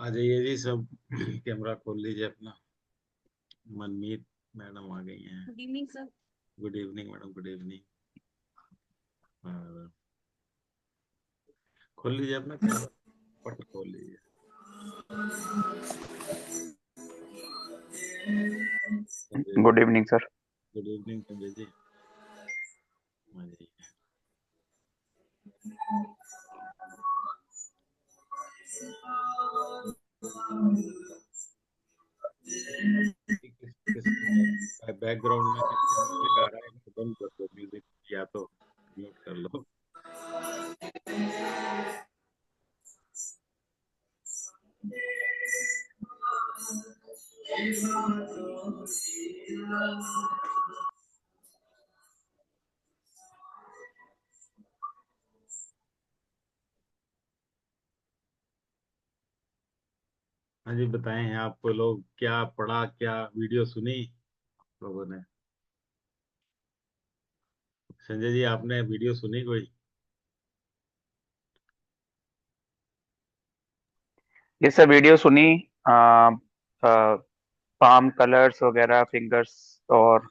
आ जाइए जी सब। कैमरा खोल लीजिए अपना। मनमीत मैडम आ गई हैं। Good evening sir. Good evening madam, good evening. और खोल लीजिए अपना कैमरा, पट खोल लीजिए। Sanjay ji, good evening sir. Good evening Sanjay ji. आ जाइए। किस बैकग्राउंड में किसकी म्यूजिक आ रहा है तो बंद कर दो म्यूजिक, या तो म्यूट कर लो। हाँ जी, बताएं आप लोग, क्या पढ़ा, क्या वीडियो सुनी लोगों ने? संजय जी, आपने वीडियो सुनी कोई? ये सब वीडियो सुनी। पाम कलर्स वगैरह, फिंगर्स और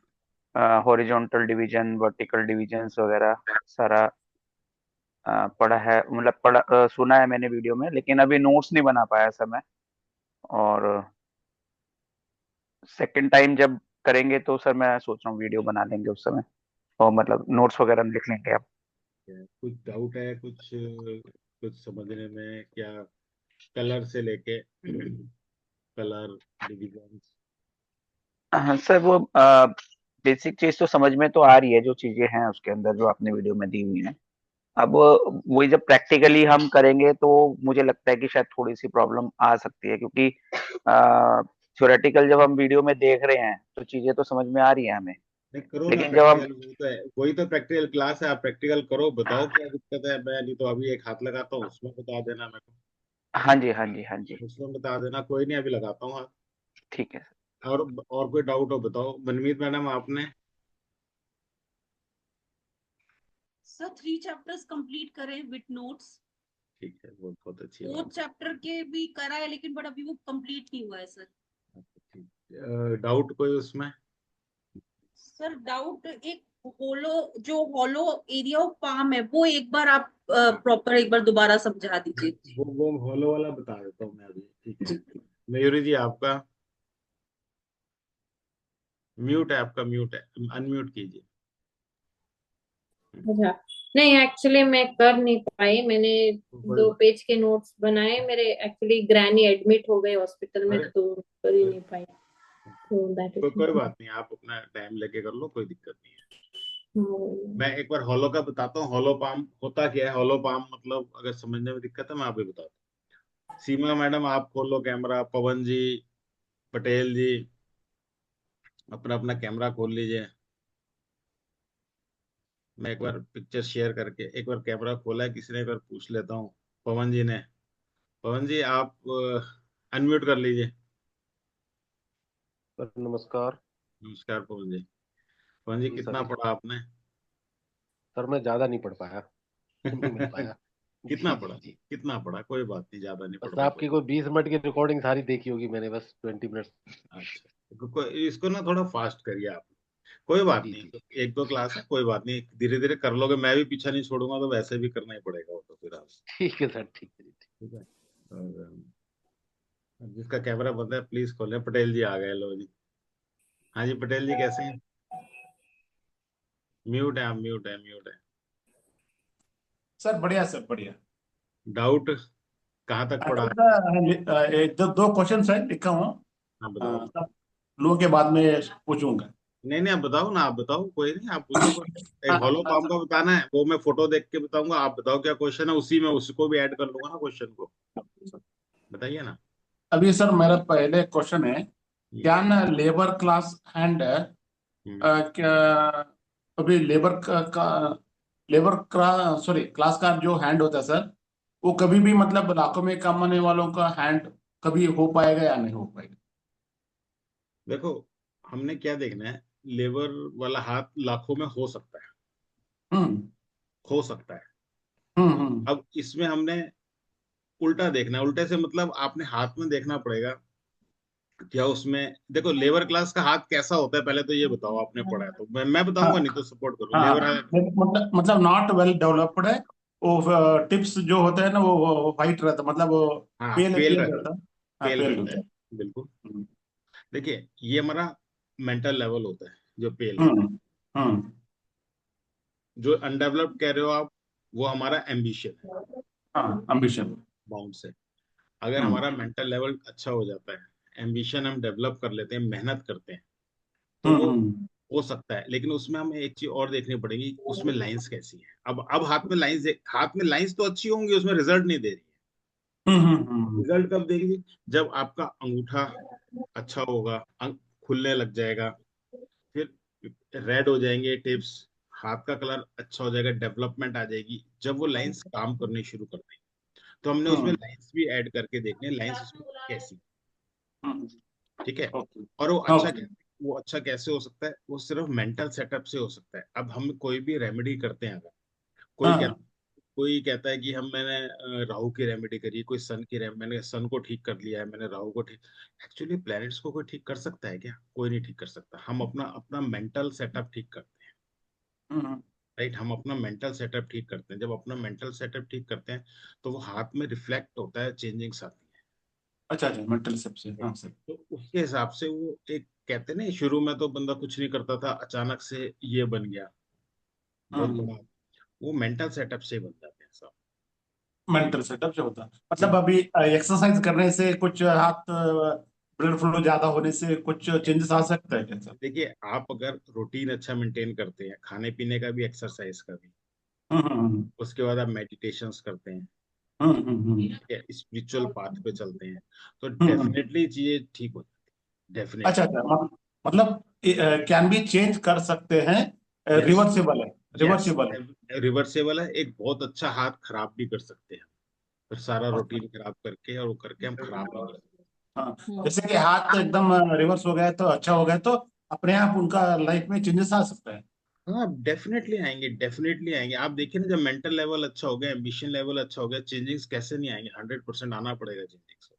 हॉरिजॉन्टल डिवीजन, वर्टिकल डिवीजन्स वगैरह सारा पढ़ा है। मतलब सुना है मैंने वीडियो में, लेकिन अभी नोट्स नहीं बना पाया सर मैं। और सेकंड टाइम जब करेंगे तो सर मैं सोच रहा हूँ वीडियो बना लेंगे उस समय, और मतलब नोट्स वगैरह लिख लेंगे अब। कुछ डाउट है, कुछ कुछ समझने में क्या? कलर से लेके कलर डिविजन। हाँ, सर वो बेसिक चीज तो समझ में तो आ रही है, जो चीजें हैं उसके अंदर जो आपने वीडियो में दी हुई हैं। अब वही जब प्रैक्टिकली हम करेंगे तो मुझे लगता है कि शायद थोड़ी सी प्रॉब्लम आ सकती है, क्योंकि थ्योरेटिकल जब हम वीडियो में देख रहे हैं तो चीजें तो समझ में आ रही है हमें, नहीं, करो ना लेकिन जब हम। प्रैक्टिकल, वही तो है, वही तो प्रैक्टिकल क्लास है। आप प्रैक्टिकल करो, बताओ क्या दिक्कत है। मैं नहीं तो अभी एक हाथ लगाता हूँ, उसमें बता देना मेरे को। हाँ जी, हाँ जी, हाँ जी। उसमें बता देना, कोई नहीं, अभी लगाता हूँ हाथ। ठीक है सर। और कोई डाउट हो बताओ। मनमीत मैडम, आपने? सर 3 चैप्टर्स कंप्लीट करे विद नोट्स। ठीक है, बहुत बहुत अच्छी बात। 4th चैप्टर के भी करा है, लेकिन बट अभी वो कंप्लीट नहीं हुआ है सर। ठीक, डाउट कोई उसमें? सर डाउट एक होलो, जो हॉलो एरिया ऑफ पाम है वो एक बार आप प्रॉपर एक बार दोबारा समझा दीजिए। वो हॉलो वाला बता देता हूँ मैं अभी, ठीक है। जी। मयूरी जी, आपका म्यूट है, आपका म्यूट है, अनम्यूट कीजिए। अच्छा। नहीं, एक्चुअली मैं कर नहीं पाई। मैंने कोई 2 पेज के नोट्स बनाए। मेरे एक्चुअली ग्रैनी एडमिट हो गए हॉस्पिटल में, अरे, तो कर ही नहीं पाई। तो दैट कोई इज। बात नहीं, आप अपना टाइम लेके कर लो, कोई दिक्कत नहीं है। मैं एक बार हॉलो का बताता हूँ। हॉलो पाम होता क्या है? हॉलो पाम मतलब, अगर समझने में दिक्कत है मैं आपको बताता हूँ। सीमा मैडम, आप खोलो कैमरा। पवन जी, पटेल जी, अपना अपना कैमरा खोल लीजिए। मैं एक बार पिक्चर शेयर करके, एक बार कैमरा खोला है किसी ने, एक बार पूछ लेता हूँ। पवन जी ने। पवन जी, आप अनम्यूट कर लीजिए। सर नमस्कार। नमस्कार पवन जी। पवन जी, जी कितना सर। पढ़ा आपने? सर मैं ज्यादा नहीं पढ़ पाया, नहीं मिल पाया। कितना जी पढ़ा? जी जी। कितना पढ़ा? कोई बात नहीं, ज्यादा नहीं पढ़ बस पाए तो। आपकी कोई 20 मिनट की रिकॉर्डिंग सारी देखी होगी मैंने, बस 20 मिनट। अच्छा, इसको ना थोड़ा फास्ट करिए आप। कोई बात जी नहीं, जी। तो एक दो क्लास है, कोई बात नहीं, धीरे धीरे कर लोगे। मैं भी पीछा नहीं छोड़ूंगा, तो वैसे भी करना ही पड़ेगा वो तो फिर आप। ठीक है सर, ठीक है जी। ठीक है। और जिसका कैमरा बंद है प्लीज खोलें। पटेल जी आ गए, लो जी। हाँ जी, पटेल जी कैसे हैं? म्यूट है, आप म्यूट है, म्यूट है। सर बढ़िया, सर बढ़िया। डाउट कहाँ तक पढ़ा? एक दो दो क्वेश्चन है लिखा हुआ। हाँ बताओ। सब लोगों के बाद में पूछूंगा। नहीं नहीं, आप बताओ ना, आप बताओ, कोई नहीं, आप पूछो क्वेश्चन। एक हाँ हॉलो हाँ पाम सर। का बताना है, वो मैं फोटो देख के बताऊंगा। आप बताओ क्या क्वेश्चन है, उसी में उसको भी ऐड कर लूंगा ना क्वेश्चन को। बताइए ना। अभी सर मेरा पहले क्वेश्चन है, हम्म, क्या ना लेबर क्लास हैंड हम्म। क्या अभी लेबर सॉरी क्लास का जो हैंड होता है सर, वो कभी भी मतलब लाखों में कमाने वालों का हैंड कभी हो पाएगा या नहीं हो पाएगा? देखो, हमने क्या देखना है। लेबर वाला हाथ लाखों में हो सकता है, हम्म हो सकता है। हम्म। अब इसमें हमने उल्टा देखना है। उल्टे से मतलब आपने हाथ में देखना पड़ेगा क्या उसमें। देखो लेबर क्लास का हाथ कैसा होता है, पहले तो ये बताओ, आपने पढ़ा है तो मैं बताऊंगा, नहीं तो सपोर्ट करो। हाँ लेबर मतलब नॉट वेल डेवलप्ड है। वो टिप्स जो होते हैं ना वो वाइट रहता, मतलब वो हाँ पेल पेल पेल रहता रहता। है, हाँ पेल पेल रहता रहता है, है। बिल्कुल। हम्म देखिए ये हमारा मेंटल लेवल होता है जो पेल है। हम्म हम्म, जो अनडेवलप्ड कह रहे हो आप, वो हमारा एम्बिशन है, हाँ ambition। बाउंड से। अगर हम्म हमारा मेंटल लेवल अच्छा हो जाता है, एम्बिशन हम डेवलप कर लेते हैं, मेहनत करते हैं, तो वो हम्म हो सकता है। लेकिन उसमें हमें एक चीज और देखनी पड़ेगी, उसमें लाइंस कैसी है। अब हाथ में लाइंस तो अच्छी होंगी, उसमें रिजल्ट नहीं दे रही है। हम्म। रिजल्ट कब देगी, जब आपका अंगूठा अच्छा होगा, खुलने लग जाएगा, फिर रेड हो जाएंगे टिप्स, हाथ का कलर अच्छा हो जाएगा, डेवलपमेंट आ जाएगी। जब वो लाइंस काम करने शुरू कर देंगे, तो हमने उसमें हम्म लाइंस भी ऐड करके देखने, लाइंस उसमें कैसी, हम्म, ठीक है। ओके और ओके। वो अच्छा कैसे हो सकता है, वो सिर्फ मेंटल सेटअप से हो सकता है। अब हम कोई भी रेमेडी करते हैं, अगर कोई हाँ कहता कोई कहता है कि मैंने राहु की रेमेडी करी, कोई सन की रेमेडी, मैंने सन को ठीक कर लिया है, मैंने राहु को ठीक। एक्चुअली प्लैनेट्स को कोई ठीक कर सकता है क्या? कोई नहीं ठीक कर सकता। हम अपना अपना मेंटल सेटअप ठीक करते हैं, हम्म, राइट। हम अपना मेंटल सेटअप ठीक करते हैं। जब अपना मेंटल सेटअप ठीक करते हैं, तो वो हाथ में रिफ्लेक्ट होता है, चेंजिंग्स आती अच्छा अच्छा मेंटल सबसे, है। हाँ सर। तो उसके हिसाब से वो एक कहते हैं ना, शुरू में तो बंदा कुछ नहीं करता था, अचानक से ये बन गया बहुत हम्म बड़ा। वो मेंटल सेटअप से बन जाते हैं सब। मेंटल सेटअप जो होता है, मतलब बिल्कुल। अभी एक्सरसाइज करने से कुछ हाथ ब्लड फ्लो ज्यादा होने से कुछ चेंजेस आ सकता है क्या सर? देखिए आप अगर रूटीन अच्छा मेंटेन करते हैं, खाने पीने का भी, एक्सरसाइज का भी, हम्म हम्म उसके बाद आप मेडिटेशंस करते हैं, हम्म ठीक है, स्पिरिचुअल पाथ पे चलते हैं, तो हम्म। डेफिनेटली चीजें ठीक हो जाती है, अच्छा डेफिनेटली। अच्छा मतलब कैन बी चेंज कर सकते हैं, यस, रिवर्सिबल है, यस, रिवर्सिबल है। रिवर्सेबल है। एक बहुत अच्छा हाथ खराब भी कर सकते हैं, फिर सारा अच्छा, रूटीन खराब करके, और वो करके हम खराब भी कर सकते हाँ हम्म। जैसे कि हाथ एकदम रिवर्स हो गया तो अच्छा हो गया तो अपने आप उनका लाइफ में चेंजेस आ सकता है। हैं। हाँ डेफिनेटली आएंगे, डेफिनेटली आएंगे। आप देखिए ना, जब मेंटल लेवल अच्छा हो गया, एम्बिशन लेवल अच्छा हो गया, चेंजेस कैसे नहीं आएंगे? 100% आना पड़ेगा चेंजेस।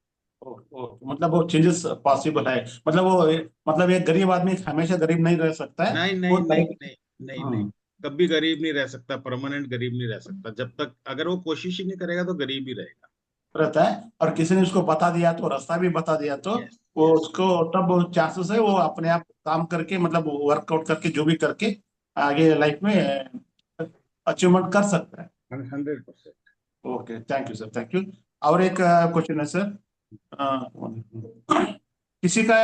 मतलब वो चेंजेस पॉसिबल है, मतलब वो मतलब एक गरीब आदमी हमेशा गरीब नहीं रह सकता है। नहीं वो नहीं नहीं लाइफ, नहीं नहीं नहीं, हाँ कभी गरीब नहीं रह सकता, परमानेंट गरीब नहीं रह सकता। जब तक अगर वो कोशिश ही नहीं करेगा, तो गरीब ही रहेगा। रहता है। और किसी ने उसको बता दिया तो, रास्ता भी बता दिया तो यस, वो यस, उसको तब चांसेस है वो अपने आप काम करके, मतलब वर्कआउट करके जो भी करके आगे लाइफ में अचीवमेंट कर सकता है। 100%। Okay thank you sir, thank you. और एक क्वेश्चन है सर, किसी का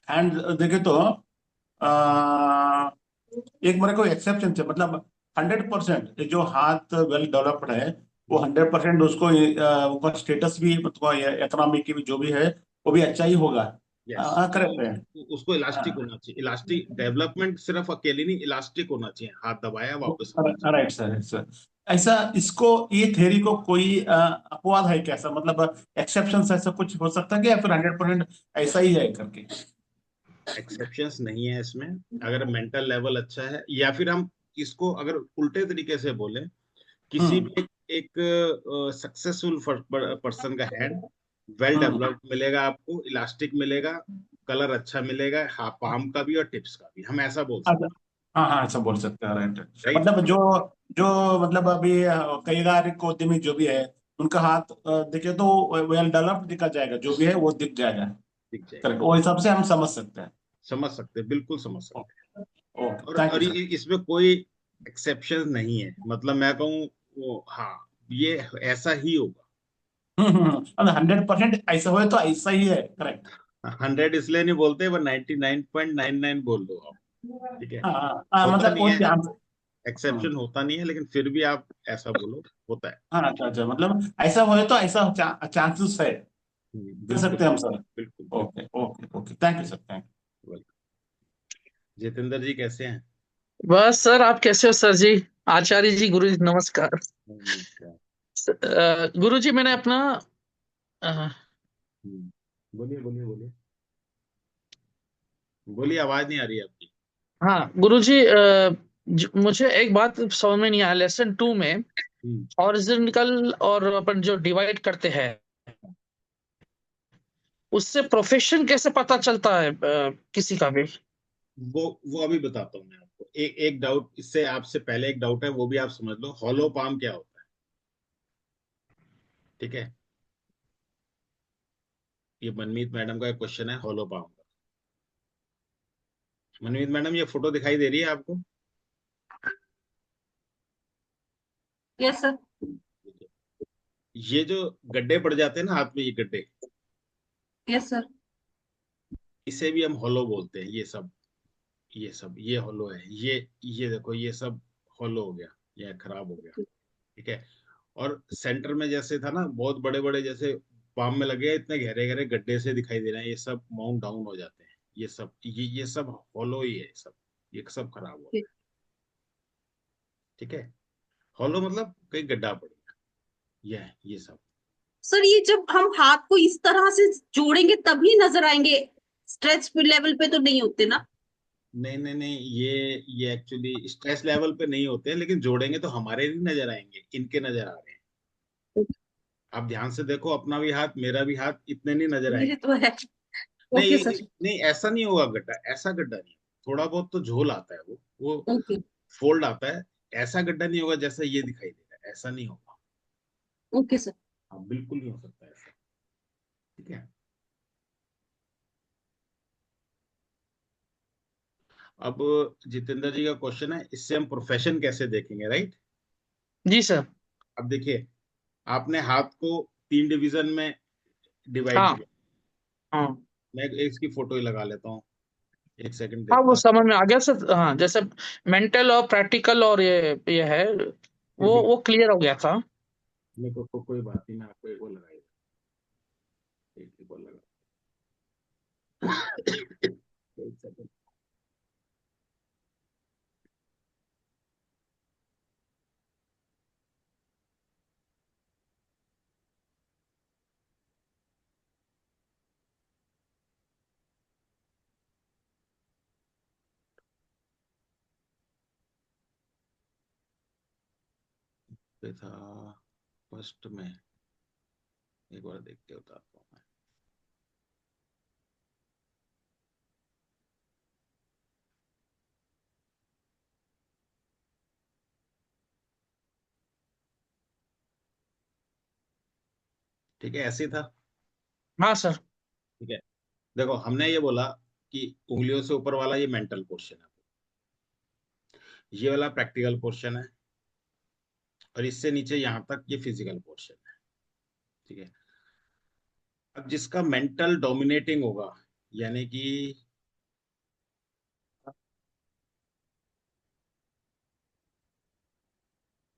हैंड देखे तो एक मेरे को एक्सेप्शन थे, मतलब 100% जो हाथ वेल डेवलप्ड है वो 100% उसको उसका स्टेटस भी, मतलब इकोनॉमी की भी जो भी है वो भी अच्छा ही होगा। यस, करेक्ट है। उसको इलास्टिक होना चाहिए। इलास्टिक डेवलपमेंट सिर्फ अकेले नहीं, इलास्टिक होना चाहिए, हाथ दबाया वापस आना चाहिए। राइट सर, सर ऐसा इसको, ये थ्योरी को कोई अपवाद है कैसा, मतलब एक्सेप्शन ऐसा कुछ हो सकता है कि, या फिर 100% ऐसा ही है करके? एक्सेप्शंस नहीं है इसमें। अगर मेंटल लेवल अच्छा है, या फिर हम इसको अगर उल्टे तरीके से बोले, किसी हम्म भी एक सक्सेसफुल पर्सन का हैंड वेल हम्म डेवलप्ड मिलेगा आपको, इलास्टिक मिलेगा, कलर अच्छा मिलेगा, हाँ पाम का भी और टिप्स का भी, हम ऐसा बोल सकते अच्छा, हाँ हाँ ऐसा बोल सकते हैं, राइट। हैं, राइट। मतलब जो जो मतलब अभी कईगारिक उद्यमी जो भी है उनका हाथ देखिए तो वेल डेवलप्ड दिखा जाएगा, जो भी है वो दिख जाएगा। दिख जाएगा, करेक्ट, वो हिसाब से हम समझ सकते हैं। समझ सकते हैं, बिल्कुल समझ सकते हैं। ओके थैंक यू और सर। इसमें कोई एक्सेप्शन नहीं है, मतलब मैं कहूँ वो, हाँ ये ऐसा ही होगा। 100% ऐसा हो तो ऐसा ही है, करेक्ट। 100 इसलिए नहीं बोलते, वो 99.99 बोल दो आप, ठीक है। हाँ हाँ, होता मतलब नहीं कोई है, चांस। एक्सेप्शन होता नहीं है, लेकिन फिर भी आप ऐसा बोलो, होता है। हाँ अच्छा अच्छा, मतलब ऐसा हो तो ऐसा चांसेस है, कह बिल्कुल, सकते हैं हम सर। बिल्कुल, बिल्कुल। Okay okay okay thank you sir, thank welcome. Jitendra ji कैसे हैं? बस सर, आप कैसे हो सर जी? आचार्य जी, गुरु जी नमस्कार। नमस्कार। गुरु जी मैंने अपना अ, बोलिए, बोलिए, बोलिए, बोलिए, आवाज नहीं आ रही है आपकी। हाँ गुरु जी, मुझे एक बात समझ में नहीं आया लेसन 2 में हॉरिजॉन्टल और अपन जो डिवाइड करते हैं उससे प्रोफेशन कैसे पता चलता है किसी का भी? वो अभी बताता हूँ मैं आपको। एक डाउट इससे आपसे पहले एक डाउट है, वो भी आप समझ लो। हॉलो पाम क्या होता है? ठीक है, ये मनमीत मैडम का एक क्वेश्चन है हॉलो पाम का। मनमीत मैडम, ये फोटो दिखाई दे रही है आपको? Yes sir. ये जो गड्ढे पड़ जाते हैं ना हाथ में, ये गड्ढे, यस सर। इसे भी हम हॉलो बोलते हैं। ये सब ये हॉलो है। ये देखो, ये सब हॉलो हो गया, ये खराब हो गया। ठीक है। और सेंटर में जैसे था ना, बहुत बड़े बड़े जैसे पाम में लगे हैं, इतने गहरे गहरे गड्ढे से दिखाई दे रहे हैं, ये सब माउंट डाउन हो जाते हैं। ये सब हॉलो ही है सब। ये सब खराब हो गया। ठीक है। हॉलो मतलब कहीं गड्ढा पड़ गया, ये सब। सर ये जब हम हाथ को इस तरह से जोड़ेंगे तभी नजर आएंगे, स्ट्रेच लेवल पे तो नहीं होते ना? नहीं नहीं नहीं, ये एक्चुअली स्ट्रेस लेवल पे नहीं होते हैं, लेकिन जोड़ेंगे तो हमारे नहीं नजर आएंगे, इनके नजर आ रहे हैं। आप ध्यान से देखो, अपना भी हाथ मेरा भी हाथ, इतने नहीं नजर मेरे आएंगे। तो है। ओके नहीं सर। नहीं, ऐसा नहीं होगा गड्ढा, ऐसा गड्ढा नहीं। थोड़ा बहुत तो झोल आता है, वो ओके। फोल्ड आता है। ऐसा गड्ढा नहीं होगा जैसा ये दिखाई दे रहा है, ऐसा नहीं होगा। Okay sir. हाँ, बिल्कुल नहीं हो सकता ऐसा। ठीक है। अब जितेंद्र जी का क्वेश्चन है, इससे हम प्रोफेशन कैसे देखेंगे, राइट? जी सर। अब देखिए, आपने हाथ को 3 डिवीजन में डिवाइड हाँ किया। हाँ मैं एक इसकी फोटो ही लगा लेता हूँ, एक सेकंड हाँ, देखता वो हूँ। समझ में आ गया सर। हाँ, जैसे मेंटल और प्रैक्टिकल और ये है, फिजिकल। वो क्लियर हो गया था। मेरे को कोई बात नहीं, मैं आपको एक वो लगाई, एक वो लगा। एक सेकंड। पे था फर्स्ट में, एक बार देख के बताता हूँ मैं। ठीक है, ऐसे ही था। हाँ सर। ठीक है। देखो, हमने ये बोला कि उंगलियों से ऊपर वाला ये मेंटल पोर्शन है, ये वाला प्रैक्टिकल पोर्शन है, और इससे नीचे यहाँ तक ये फिजिकल पोर्शन है। ठीक है। अब जिसका मेंटल डोमिनेटिंग होगा, यानी कि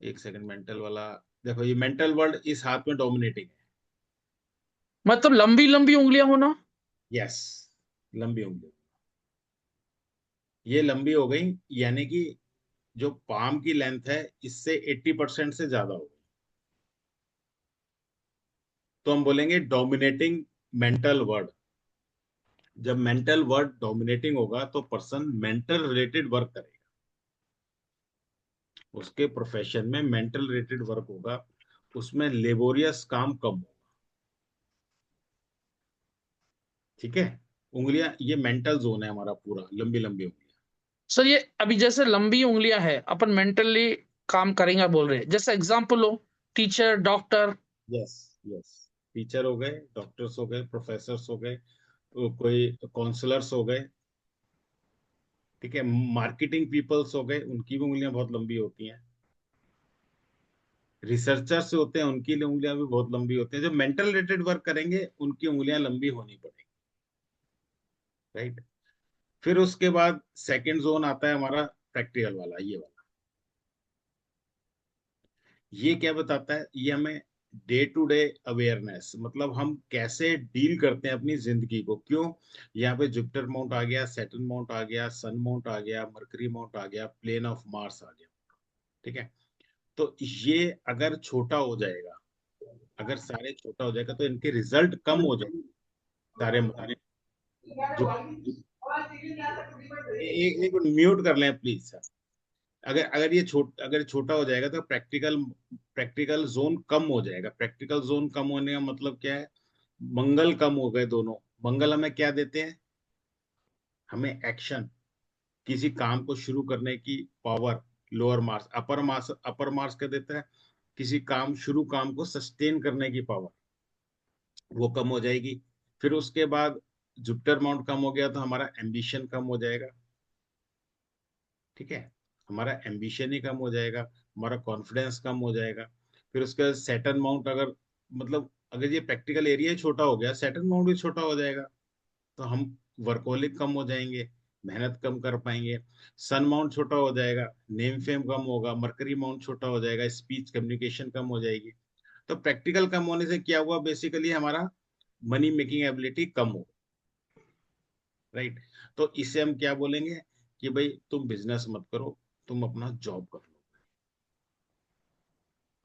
एक सेकंड, मेंटल वाला देखो, ये मेंटल वर्ड इस हाथ में डोमिनेटिंग है। मतलब लंबी लंबी उंगलियां होना। यस, लंबी उंगली, ये लंबी हो गई, यानी कि जो पाम की लेंथ है इससे 80% से ज्यादा हो गई, तो हम बोलेंगे डोमिनेटिंग मेंटल वर्ड। जब मेंटल वर्ड डोमिनेटिंग होगा तो पर्सन मेंटल रिलेटेड वर्क करेगा, उसके प्रोफेशन में मेंटल रिलेटेड वर्क होगा, उसमें लेबोरियस काम कम होगा। ठीक है। उंगलियां, ये मेंटल जोन है हमारा पूरा, लंबी लंबी उंगलियां। सर ये अभी जैसे लंबी उंगलियां है, अपन मेंटली काम करेंगे बोल रहे हैं, जैसे एग्जाम्पल हो teacher, doctor. Yes yes, teacher हो गए, डॉक्टर्स हो गए, प्रोफेसर्स हो गए, कोई काउंसलर्स हो गए। ठीक है। मार्केटिंग पीपल्स हो गए, उनकी भी उंगलियां बहुत लंबी होती हैं। रिसर्चर्स होते हैं, उनकी उंगलियां भी बहुत लंबी होती हैं। जो मेंटल रिलेटेड वर्क करेंगे उनकी उंगलियां लंबी होनी पड़ेगी, राइट? फिर उसके बाद सेकंड जोन आता है हमारा प्रैक्टिकल वाला, ये वाला। ये क्या बताता है? ये हमें डे टू डे अवेयरनेस, मतलब हम कैसे डील करते हैं अपनी जिंदगी को। क्यों? यहाँ पे जुपिटर माउंट आ गया, सैटर्न माउंट आ गया, सन माउंट आ गया, मरकरी माउंट आ गया, प्लेन ऑफ मार्स आ गया। ठीक है। तो ये अगर छोटा हो जाएगा, अगर सारे छोटा हो जाएगा तो इनके रिजल्ट कम हो जाएंगे सारे सारे। जो एक एक म्यूट कर लें प्लीज सर। अगर छोटा हो जाएगा तो प्रैक्टिकल जोन कम हो जाएगा। प्रैक्टिकल जोन कम होने का मतलब क्या है? मंगल कम हो गए दोनों। मंगल हमें क्या देते हैं? हमें एक्शन, किसी काम को शुरू करने की पावर। लोअर मार्क्स, अपर मार्क्स क्या देता है? किसी काम को सस्टेन करने की पावर, वो कम हो जाएगी। फिर उसके बाद जुपिटर माउंट कम हो गया तो हमारा एम्बिशन कम हो जाएगा। ठीक है, हमारा एम्बिशन ही कम हो जाएगा, हमारा कॉन्फिडेंस कम हो जाएगा। फिर उसके बाद सैटर्न माउंट, अगर ये प्रैक्टिकल एरिया छोटा हो गया, सैटर्न माउंट भी छोटा हो जाएगा, तो हम वर्कोलिक कम हो जाएंगे, मेहनत कम कर पाएंगे। सन माउंट छोटा हो जाएगा, नेम फेम कम होगा। मरकरी माउंट छोटा हो जाएगा, स्पीच कम्युनिकेशन कम हो जाएगी। तो प्रैक्टिकल कम होने से क्या हुआ? बेसिकली हमारा मनी मेकिंग एबिलिटी कम हो, राइट। तो इससे हम क्या बोलेंगे कि भाई तुम बिजनेस मत करो, तुम अपना जॉब कर लो।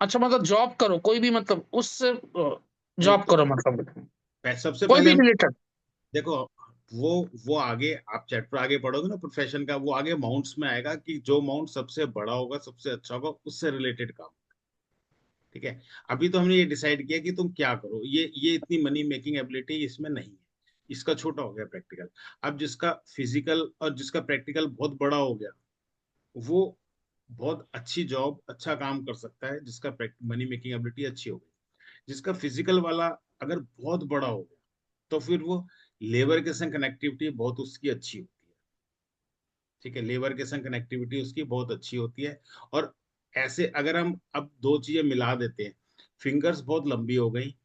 अच्छा, मतलब जॉब करो कोई भी, मतलब उससे नहीं जॉब तो करो मतलब सबसे कोई पहले भी हम रिलेटेड। देखो, वो आगे आप चैप्टर आगे पढ़ोगे ना प्रोफेशन का, वो आगे माउंट्स में आएगा कि जो माउंट सबसे बड़ा होगा, सबसे अच्छा होगा, उससे रिलेटेड काम। ठीक है, अभी तो हमने ये डिसाइड किया कि तुम क्या करो। ये इतनी मनी मेकिंग एबिलिटी इसमें नहीं है, इसका छोटा हो गया प्रैक्टिकल। अब जिसका फिजिकल और जिसका प्रैक्टिकल बहुत बड़ा हो गया, वो बहुत अच्छी जॉब, अच्छा काम कर सकता है, जिसका मनी मेकिंग एबिलिटी अच्छी हो गई। जिसका फिजिकल वाला अगर बहुत बड़ा हो गया, तो फिर वो लेबर के संग कनेक्टिविटी बहुत उसकी अच्छी होती है। ठीक है, लेबर के संग कनेक्टिविटी उसकी बहुत अच्छी होती है। और ऐसे अगर हम अब दो चीजें मिला देते हैं, फिंगर्स बहुत लंबी हो गई,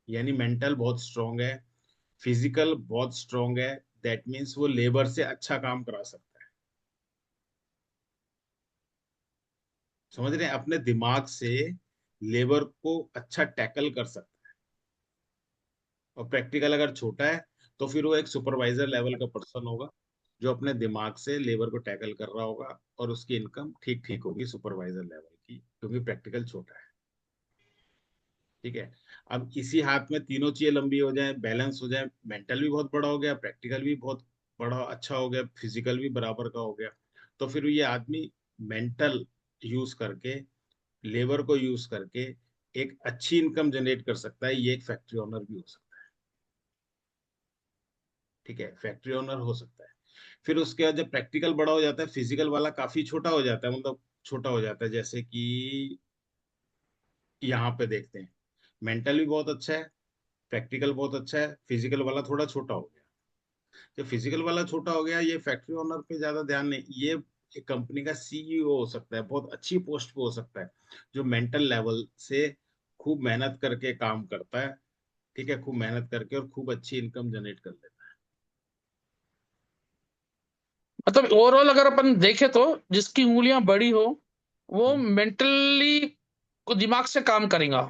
यानी मेंटल बहुत स्ट्रांग है, फिजिकल बहुत स्ट्रांग है, दैट मीन्स वो लेबर से अच्छा काम करा सकता है। समझ रहे हैं? अपने दिमाग से लेबर को अच्छा टैकल कर सकता है। और प्रैक्टिकल अगर छोटा है, तो फिर वो एक सुपरवाइजर लेवल का पर्सन होगा, जो अपने दिमाग से लेबर को टैकल कर रहा होगा, और उसकी इनकम ठीक ठीक होगी सुपरवाइजर लेवल की, क्योंकि प्रैक्टिकल छोटा है। ठीक है, अब इसी हाथ में तीनों चीजें लंबी हो जाए, बैलेंस हो जाए, मेंटल भी बहुत बड़ा हो गया, प्रैक्टिकल भी बहुत बड़ा अच्छा हो गया, फिजिकल भी बराबर का हो गया, तो फिर ये आदमी मेंटल यूज करके, लेबर को यूज करके एक अच्छी इनकम जनरेट कर सकता है। ये एक फैक्ट्री ओनर भी हो सकता है। ठीक है, फैक्ट्री ओनर हो सकता है। फिर उसके बाद जब प्रैक्टिकल बड़ा हो जाता है, फिजिकल वाला काफी छोटा हो जाता है, मतलब छोटा हो जाता है, जैसे कि यहाँ पे देखते हैं, मेंटल भी बहुत अच्छा है, प्रैक्टिकल बहुत अच्छा है, फिजिकल वाला थोड़ा छोटा हो गया। जब फिजिकल वाला छोटा हो गया, ये फैक्ट्री ओनर पे ज्यादा ध्यान नहीं, ये एक कंपनी का सीईओ हो सकता है, बहुत अच्छी पोस्ट पे हो सकता है, जो मेंटल लेवल से खूब मेहनत करके काम करता है। ठीक है, खूब मेहनत करके और खूब अच्छी इनकम जनरेट कर लेता है। मतलब ओवरऑल अगर अपन देखें तो जिसकी उंगलियां बड़ी हो वो हम्म, मेंटली को दिमाग से काम करेगा,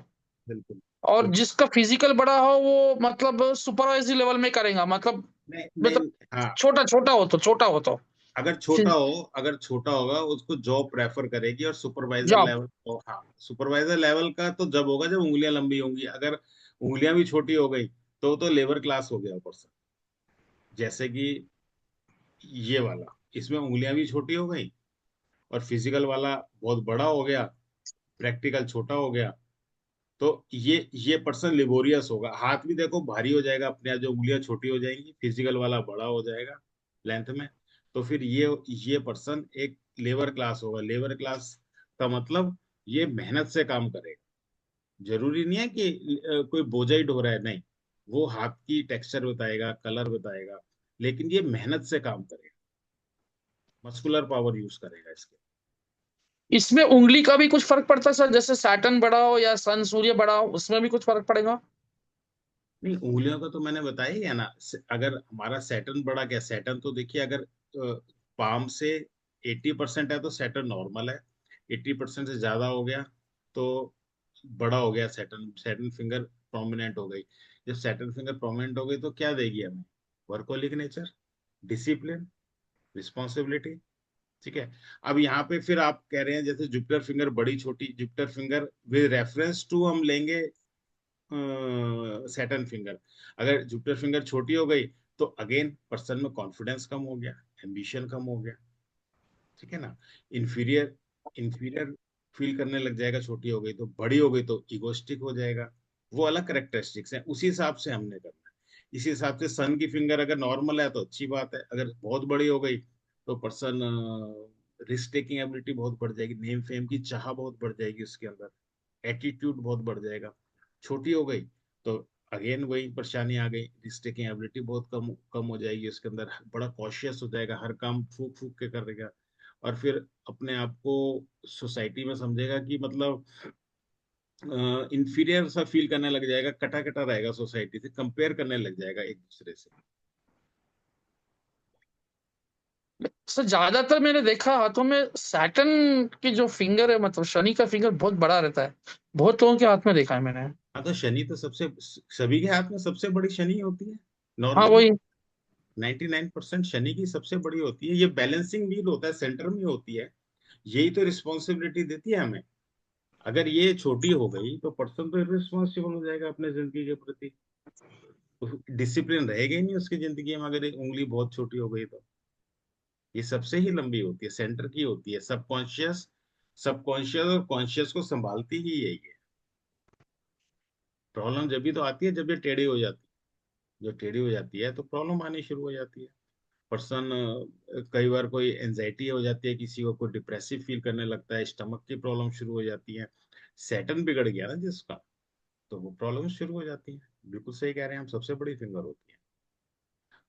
बिल्कुल और बिल्कुल। जिसका फिजिकल बड़ा हो वो मतलब सुपरवाइजरी लेवल में करेगा, मतलब नहीं मतलब नहीं, हाँ, छोटा हो तो अगर छोटा होगा, उसको जॉब प्रेफर करेगी, और सुपरवाइजर जॉब। लेवल तो, हाँ, सुपरवाइजर लेवल का तो जब होगा जब उंगलियां लंबी होंगी। अगर उंगलियां भी छोटी हो गई, तो लेबर क्लास हो गया पर्सन। जैसे कि ये वाला, इसमें उंगलियां भी छोटी हो गई, और फिजिकल वाला बहुत बड़ा हो गया, प्रैक्टिकल छोटा हो गया, तो ये पर्सन लेबोरियस होगा। हाथ भी देखो भारी हो जाएगा अपने आप, जो उंगलियां छोटी हो जाएंगी, फिजिकल वाला बड़ा हो जाएगा लेंथ में। तो फिर ये पर्सन एक लेबर क्लास होगा। लेबर क्लास का मतलब ये मेहनत से काम करेगा। जरूरी नहीं है कि कोई बोझा ढो रहा है, नहीं, वो हाथ की टेक्सचर बताएगा, कलर बताएगा, लेकिन ये मेहनत से काम करेगा, मस्कुलर पावर यूज करेगा इसके। इसमें उंगली का भी कुछ फर्क पड़ता है सर, जैसे सैटर्न बड़ा हो या सन सूर्य बड़ा हो, उसमें भी कुछ फर्क पड़ेगा? नहीं, उंगलियों का तो मैंने बताया ही है ना। अगर हमारा सैटर्न बड़ा, क्या सैटर्न तो देखिए, अगर पाम से 80% है तो सैटर्न नॉर्मल है, 80% से ज्यादा हो गया तो बड़ा हो गया सैटर्न। सैटर्न फिंगर प्रोमिनेंट हो गई। जब सैटर्न फिंगर प्रोमिनेंट हो गई तो क्या देगी हमें? Workaholic nature, discipline, responsibility. ठीक है, अब यहाँ पे फिर आप कह रहे हैं जैसे जुपिटर फिंगर बड़ी छोटी, Jupiter finger with reference to हम लेंगे सैटर्न फिंगर। अगर जुपिटर फिंगर छोटी हो गई, तो अगेन पर्सन में कॉन्फिडेंस कम हो गया, एम्बिशन कम हो गया। ठीक है ना। इन्फीरियर इन्फीरियर फील करने लग जाएगा, छोटी हो गई तो, बड़ी हो गई तो इगोस्टिक हो जाएगा। वो अलग करेक्टरिस्टिक्स हैं, उसी हिसाब से हमने करना है। इसी हिसाब से सन की फिंगर अगर नॉर्मल है तो अच्छी बात है, अगर बहुत बड़ी हो गई तो पर्सन रिस्क टेकिंग एबिलिटी बहुत बढ़ जाएगी, नेम फेम की चाह बहुत बढ़ जाएगी उसके अंदर, एटीट्यूड बहुत बढ़ जाएगा। छोटी हो गई तो अगेन वही परेशानी आ गई, रिस्क टेकिंग एबिलिटी बहुत कम कम हो जाएगी उसके अंदर, बड़ा कॉशियस हो जाएगा, हर काम फूक फूक के करेगा। और फिर अपने आप को सोसाइटी में समझेगा कि मतलब इंफीरियर सा फील करने लग जाएगा, कटा कटा रहेगा, सोसाइटी से कंपेयर करने लग जाएगा एक दूसरे से। सर ज्यादातर मैंने देखा हाथों में सैटर्न की जो फिंगर है, मतलब शनि का फिंगर बहुत बड़ा रहता है, बहुत लोगों के हाथ में देखा है मैंने। हाँ तो शनि तो सबसे, सभी के हाथ में सबसे बड़ी शनि होती है हाँ नॉर्मली। वही। 99% शनि की सबसे बड़ी होती है, ये बैलेंसिंग व्हील होता है, सेंटर में होती है। यही तो रिस्पॉन्सिबिलिटी देती है हमें। अगर ये छोटी हो गई तो पर्सन तो इररिस्पॉन्सिबल हो जाएगा अपने जिंदगी के प्रति, डिसिप्लिन रहेगा ही नहीं उसकी जिंदगी में, अगर ये उंगली बहुत छोटी हो गई तो। ये सबसे ही लंबी होती है, सेंटर की होती है, सबकॉन्शियस, सबकॉन्शियस और कॉन्शियस को संभालती ही यही है। प्रॉब्लम जब भी तो आती है जब ये टेढ़ी हो जाती है, जब टेढ़ी हो जाती है तो प्रॉब्लम आनी शुरू हो जाती है। पर्सन, कई बार कोई एंजाइटी हो जाती है किसी को, कोई डिप्रेसिव फील करने लगता है, स्टमक की प्रॉब्लम शुरू हो जाती है। सैटर्न बिगड़ गया ना जिसका, तो वो प्रॉब्लम शुरू हो जाती है। बिल्कुल सही कह रहे हैं हम, सबसे बड़ी फिंगर होती है।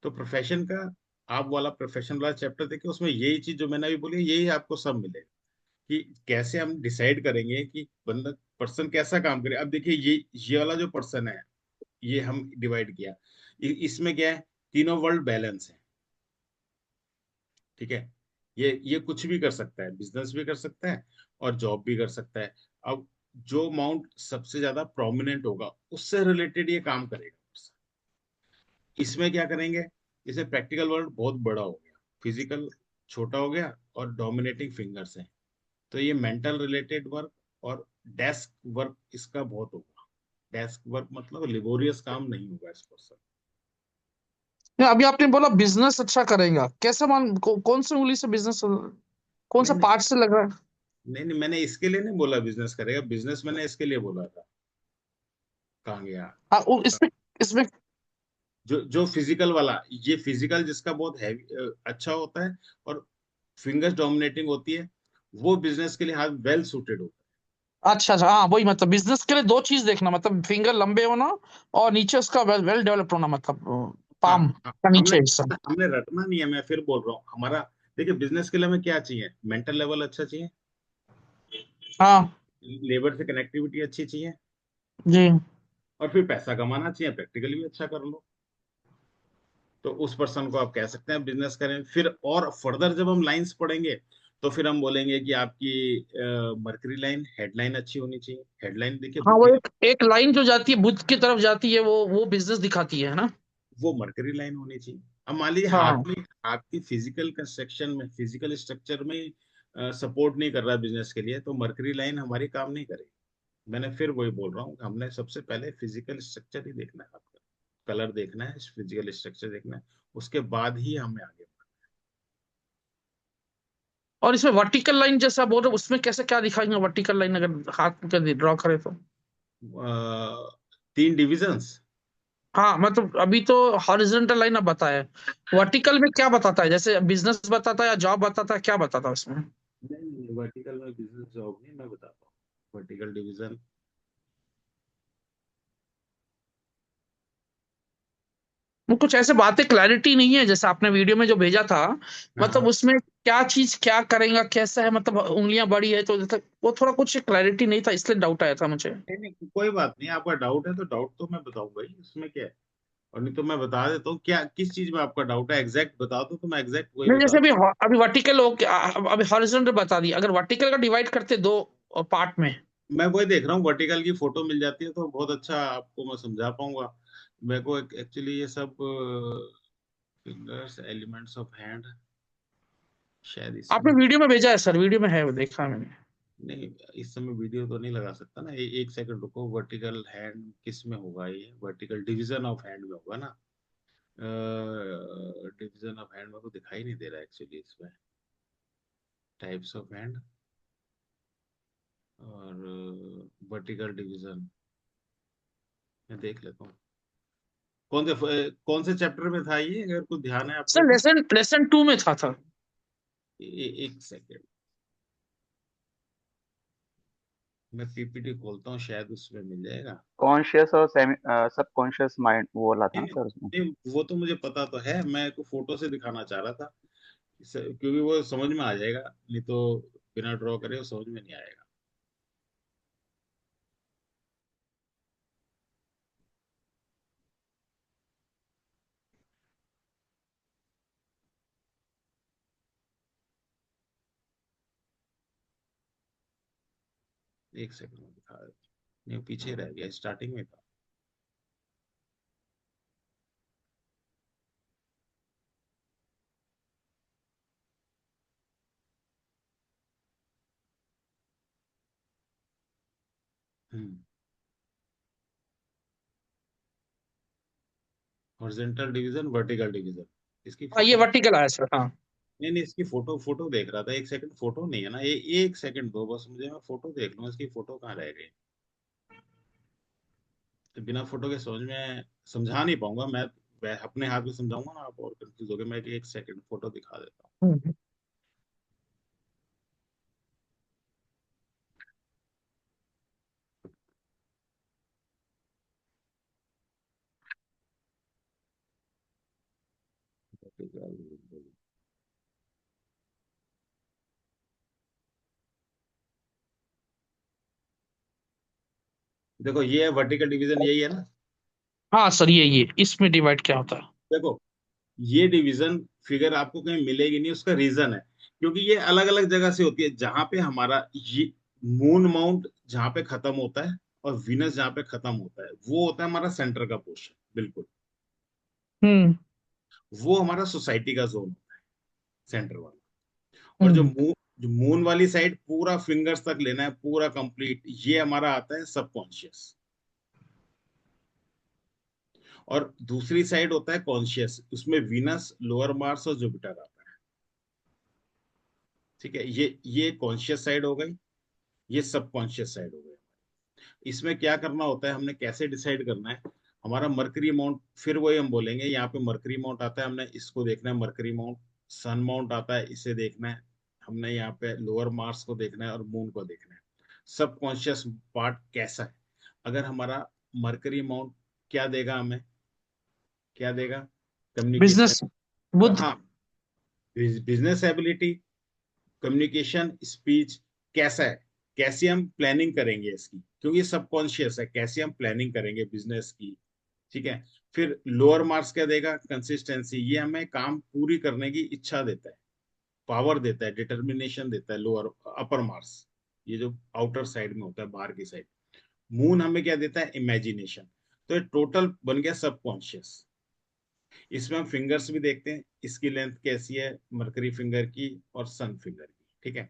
तो प्रोफेशन का, आप वाला प्रोफेशन वाला चैप्टर देखिए, उसमें यही चीज जो मैंने अभी बोली यही आपको सब मिलेगा, कि कैसे हम डिसाइड करेंगे कि बंदा, पर्सन कैसा काम करे। अब देखिए ये वाला जो पर्सन है, ये हम डिवाइड किया, इसमें क्या है, तीनों वर्ल्ड बैलेंस है। ठीक है, ये कुछ भी कर सकता है, बिजनेस भी कर सकता है और जॉब भी कर सकता है। अब जो अमाउंट सबसे ज्यादा प्रोमिनेंट होगा उससे रिलेटेड ये काम करेगा। इसमें क्या करेंगे, जैसे प्रैक्टिकल वर्ल्ड बहुत बड़ा हो गया, फिजिकल छोटा हो गया, और डोमिनेटिंग फिंगर्स है, तो ये मेंटल रिलेटेड वर्क और डेस्क वर्क इसका बहुत होगा। डेस्क वर्क मतलब लेबोरियस काम नहीं होगा इस पर्सन। अभी आपने बोला बिजनेस अच्छा करेगा, कैसे कौन सी उंगली से बिजनेस, कौन सा नहीं नहीं पार्ट से लग रहा है? नहीं नहीं, मैंने इसके लिए नहीं बोला बिजनेस करेगा, बिजनेस मैंने इसके लिए बोला था। कहाँ गया? हाँ इसमें इसमें जो जो फिजिकल वाला, ये फिजिकल जिसका बहुत हैवी अच्छा होता है और फिंगर्स डोमिनेटिंग होती है, वो बिजनेस के लिए हाथ वेल सूटेड होता अच्छा अच्छा, हाँ वही, मतलब बिजनेस के लिए दो चीज देखना, मतलब फिंगर लंबे होना और नीचे उसका वेल वेल डेवलप होना, मतलब है। पाम हाँ, का हमने नीचे हिस्सा। हमने रटना नहीं है, मैं फिर बोल रहा हूँ हमारा। देखिए बिजनेस के लिए हमें क्या चाहिए, मेंटल लेवल अच्छा चाहिए, हाँ लेबर से कनेक्टिविटी अच्छी चाहिए, जी। और फिर पैसा कमाना चाहिए, प्रैक्टिकली भी अच्छा कर लो। तो उस पर्सन को आप कह सकते हैं बिजनेस करें। फिर और फर्दर जब हम लाइंस पढ़ेंगे तो फिर हम बोलेंगे कि आपकी मर्करी लाइन, हेडलाइन अच्छी होनी चाहिए। हेडलाइन देखिए हाँ बुक, वो एक लाइन जो जाती है बुद्ध की तरफ जाती है, वो बिजनेस दिखाती है ना। वो मर्करी लाइन होनी चाहिए। अब मान लीजिए हाँ हाथ की फिजिकल कंस्ट्रक्शन में, फिजिकल स्ट्रक्चर में सपोर्ट नहीं कर रहा बिजनेस के लिए, तो मर्करी लाइन हमारी काम नहीं करेगी। मैंने फिर वही बोल रहा हूँ, हमने सबसे पहले फिजिकल स्ट्रक्चर ही देखना है आपका, कलर देखना है, फिजिकल स्ट्रक्चर देखना है, उसके बाद ही हमें आगे और इसमें वर्टिकल लाइन जैसा बोल रहे हो, उसमें कैसे क्या दिखाएंगे वर्टिकल लाइन अगर हाथ में ड्रॉ करे तो? तीन डिविजन्स। हाँ मतलब अभी तो हॉरिजॉन्टल लाइन अब बताया, वर्टिकल में क्या बताता है, जैसे बिजनेस बताता है या जॉब बताता है, क्या बताता है उसमें? नहीं नहीं, वर्टिकल में बिजनेस जॉब नहीं, मैं बताता हूँ वर्टिकल डिवीजन। वो कुछ ऐसे बातें क्लैरिटी नहीं है जैसे आपने वीडियो में जो भेजा था, मतलब हाँ उसमें क्या चीज क्या करेगा कैसा है, मतलब उंगलियां बड़ी है तो वो थोड़ा कुछ क्लैरिटी नहीं था, इसलिए डाउट आया था मुझे। नहीं नहीं, कोई बात नहीं, आपका डाउट है तो डाउट तो मैं बताऊंगा ही, इसमें क्या है। और नहीं तो मैं बता देता हूँ क्या, किस चीज में आपका डाउट है, एग्जैक्ट बता दो तो मैं एग्जैक्ट वही नहीं बता जैसे दूँ। अभी वर्टिकल हो अभी हॉरिजॉन्टल बता दी, अगर वर्टिकल का डिवाइड करते दो पार्ट में। मैं वही देख रहा हूँ, वर्टिकल की फोटो मिल जाती है तो बहुत अच्छा आपको मैं समझा पाऊंगा। मेरे को एक्चुअली ये सब फिंगर्स, एलिमेंट्स ऑफ हैंड, शायद आपने इसमें, वीडियो में भेजा है सर, वीडियो में है वो, देखा है मैंने। नहीं इस समय वीडियो तो नहीं लगा सकता ना, एक सेकंड रुको। वर्टिकल हैंड किस में होगा, ये वर्टिकल डिवीजन ऑफ हैंड में होगा ना। डिवीजन ऑफ हैंड में को दिखाई नहीं दे रहा एक्चुअली इसमें। टाइप्स ऑफ हैंड और वर्टिकल डिवीजन मैं देख लेता हूँ। कौन से चैप्टर में था ये, अगर कुछ ध्यान है आपको सर तो? लेसन 2 में था। एक सेकेंड, मैं पीपीटी खोलता हूँ, शायद उसमें मिल जाएगा। कॉन्शियस और सबकॉन्शियस माइंड वो वाला था नहीं ना नहीं सर उसमें। नहीं, वो तो मुझे पता तो है, मैं को फोटो से दिखाना चाह रहा था क्योंकि वो समझ में आ जाएगा, नहीं तो बिना ड्रॉ करे वो समझ में नहीं आएगा। एक सेकंड में दिखा देता हूँ। नहीं, पीछे रह गया, स्टार्टिंग में था। हॉरिजॉन्टल डिवीजन, वर्टिकल डिवीजन, इसकी हाँ, ये फोटो। वर्टिकल आया सर। हाँ। नहीं नहीं, इसकी फोटो फोटो देख रहा था, एक सेकंड, फोटो नहीं है ना ये, एक सेकंड दो बस मुझे, मैं फोटो देख लूँ, इसकी फोटो कहाँ रह गई। तो बिना फोटो के समझ में समझा नहीं पाऊंगा मैं अपने हाथ में समझाऊंगा ना, आप और कंफ्यूज हो गए। मैं एक सेकंड फोटो दिखा देता हूँ। हम्म। देखो ये वर्टिकल डिवीजन यही है ना। हाँ सर, ये इसमें डिवाइड क्या होता है? देखो ये डिवीजन फिगर आपको कहीं मिलेगी नहीं, उसका रीजन है क्योंकि ये अलग अलग जगह से होती है। जहां पे हमारा ये मून माउंट जहां पे खत्म होता है और विनस जहां पे खत्म होता है, वो होता है हमारा सेंटर का पोर्शन, बिल्कुल। हम्म। वो हमारा सोसाइटी का जोन होता है, सेंटर वाला। और हम्म। जो मून वाली साइड पूरा फिंगर्स तक लेना है, पूरा कंप्लीट, ये हमारा आता है सबकॉन्शियस। और दूसरी साइड होता है कॉन्शियस, उसमें वीनस, लोअर मार्स और जुपिटर आता है। ठीक है, ये कॉन्शियस साइड हो गई, ये सबकॉन्शियस साइड हो गई। इसमें क्या करना होता है, हमने कैसे डिसाइड करना है हमारा मरकरी अमाउंट, फिर वही हम बोलेंगे। यहाँ पे मरकरी अमाउंट आता है, हमने इसको देखना है मरकरी अमाउंट। सन माउंट आता है, इसे देखना है हमने। यहाँ पे लोअर मार्स को देखना है और मून को देखना है। सबकॉन्शियस पार्ट कैसा है, अगर हमारा मरकरी अमाउंट क्या देगा हमें, क्या देगा, कम्युनिकेशन। बिजनेस बुद्ध। हाँ, बिजनेस एबिलिटी, कम्युनिकेशन, स्पीच कैसा है, कैसे हम प्लानिंग करेंगे इसकी, क्योंकि ये सबकॉन्शियस है, कैसे हम प्लानिंग करेंगे बिजनेस की। ठीक है। फिर लोअर मार्क्स क्या देगा, कंसिस्टेंसी, ये हमें काम पूरी करने की इच्छा देता है, पावर देता है, डिटर्मिनेशन देता है। लोअर, अपर मार्क्स ये जो आउटर साइड में होता है, बाहर की साइड। मून हमें क्या देता है, इमेजिनेशन। तो ये टोटल बन गया सबकॉन्शियस। इसमें हम फिंगर्स भी देखते हैं, इसकी लेंथ कैसी है मरकरी फिंगर की और सन फिंगर की। ठीक है,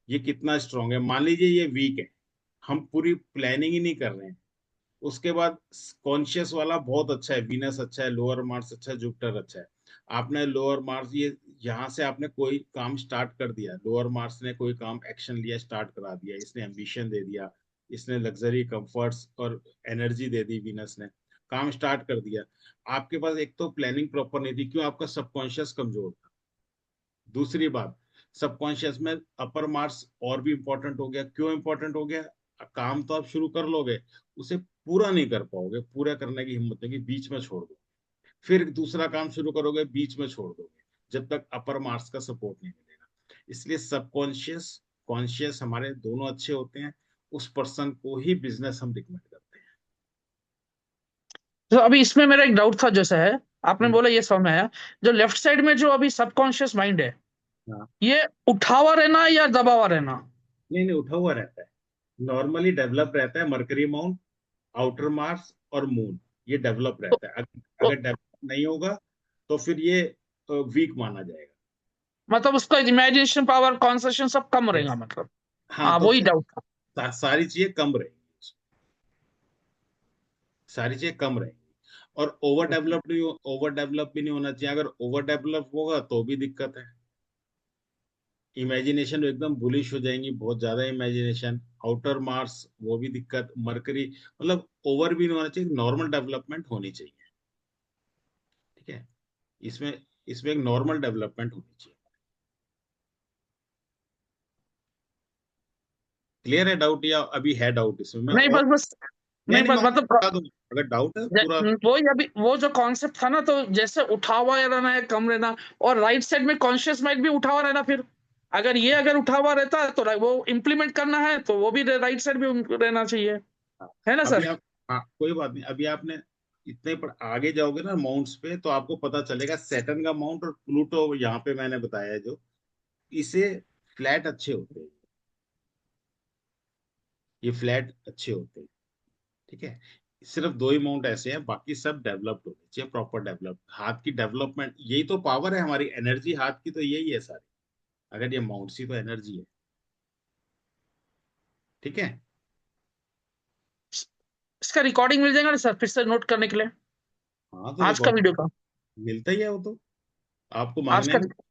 ये कितना स्ट्रांग है। मान लीजिए ये वीक है, हम पूरी प्लानिंग ही नहीं कर रहे हैं। उसके बाद कॉन्शियस वाला बहुत अच्छा है, वीनस अच्छा है, लोअर मार्स अच्छा है, जुपिटर अच्छा है। आपने लोअर मार्स, ये यहाँ से आपने कोई काम स्टार्ट कर दिया, लोअर मार्स ने कोई काम एक्शन लिया, स्टार्ट करा दिया, इसने एम्बिशन दे दिया, इसने लग्जरी कंफर्ट्स और एनर्जी दे दी, वीनस ने काम स्टार्ट कर दिया। आपके पास एक तो प्लानिंग प्रॉपर नहीं थी, क्यों, आपका सबकॉन्शियस कमजोर था। दूसरी बात, सबकॉन्शियस में अपर मार्क्स और भी इंपॉर्टेंट हो गया। क्यों इंपॉर्टेंट हो गया, काम तो आप शुरू कर लोगे, उसे पूरा नहीं कर पाओगे, पूरा करने की हिम्मत नहीं, बीच में छोड़ दो। फिर दूसरा काम शुरू करोगे, बीच में छोड़ दोगे, जब तक अपर मार्क्स का सपोर्ट नहीं मिलेगा। इसलिए सबकॉन्शियस, कॉन्शियस हमारे दोनों अच्छे होते हैं। उस पर्सन को ही बिजनेस हम रिकमेंड करते तो अभी इसमें मेरा एक डाउट था, जैसा है आपने हैं। बोला ये समझ में आया। जो लेफ्ट साइड में जो अभी सबकॉन्शियस माइंड है, हाँ, ये उठा हुआ रहना या दबा हुआ रहना? नहीं नहीं, उठा हुआ रहता है, नॉर्मली डेवलप रहता है। मरकरी माउंट, आउटर मार्स और मून, ये डेवलप तो, रहता है। तो अगर डेवलप नहीं होगा तो फिर ये वीक माना जाएगा। मतलब उसका इमेजिनेशन पावर, कॉन्सेंट्रेशन सब कम रहेगा यस। मतलब। हाँ, हाँ, तो वही फिर डाउट था। सारी चीजें कम रहेंगी, सारी चीजें कम रहेंगी। और ओवर डेवलप भी नहीं होना चाहिए। अगर ओवर डेवलप होगा तो भी दिक्कत है। इमेजिनेशन एकदम बुलिश हो जाएंगी, बहुत ज्यादा इमेजिनेशन। आउटर मार्स वो भी दिक्कत, मरकरी, मतलब ओवर भी नहीं होना चाहिए, नॉर्मल डेवलपमेंट होनी चाहिए। ठीक है, इसमें इसमें एक नॉर्मल डेवलपमेंट होनी चाहिए। क्लियर है डाउट, या अभी है डाउट इसमें? मैं नहीं और बस बस नहीं नहीं नहीं, बस मैं और मतलब बता दूंगा अगर डाउट है पूरा। वो ही अभी वो जो कॉन्सेप्ट था ना, तो जैसे उठा हुआ रहना है, कम रहना, और राइट साइड में कॉन्शियस माइंड भी उठा हुआ रहना, फिर अगर उठा हुआ रहता है तो वो इम्प्लीमेंट करना है तो वो भी राइट साइड में रहना चाहिए, है ना अभी सर? आप, हाँ कोई बात नहीं, अभी आपने इतने पर आगे जाओगे ना माउंट्स पे, तो आपको पता चलेगा सैटर्न का माउंट और प्लूटो यहाँ पे मैंने बताया है जो, इसे फ्लैट अच्छे होते हैं, ये फ्लैट अच्छे होते हैं। ठीक है, सिर्फ दो ही माउंट ऐसे हैं, बाकी सब डेवलप्ड होने चाहिए, प्रॉपर डेवलप्ड। हाथ की डेवलपमेंट, यही तो पावर है हमारी, एनर्जी हाथ की तो यही है सारी, अगर ये माउंट्स ही तो एनर्जी है। ठीक है, इसका रिकॉर्डिंग मिल जाएगा ना सर, फिर से नोट करने के लिए? हाँ तो आज का रिकॉर्ड वीडियो का? मिलता ही है वो तो, आपको आज मांगना का ही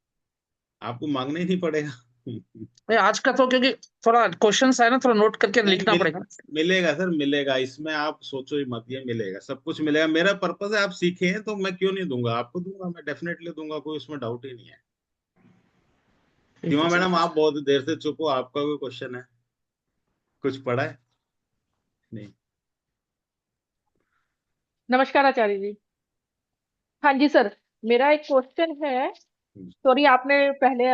आपको मांगना ही नहीं पड़ेगा। नहीं, आज का तो क्योंकि थोड़ा क्वेश्चंस है ना, थोड़ा नोट करके नहीं लिखना पड़ेगा। मिलेगा सर, मिलेगा, इसमें आप सोचो ही मत, ये मिलेगा, सब कुछ मिलेगा। मेरा पर्पस है आप सीखे हैं, तो मैं क्यों नहीं दूंगा आपको, दूंगा, मैं डेफिनेटली दूंगा, कोई उसमें डाउट ही नहीं है। ठीक सीमा है सर। मैडम आप बहुत देर से चुप हो, आपका कोई क्वेश्चन है? कुछ पढ़ा है? नहीं। नमस्कार आचार्य जी। हाँ जी सर, मेरा एक क्वेश्चन है। सॉरी, आपने पहले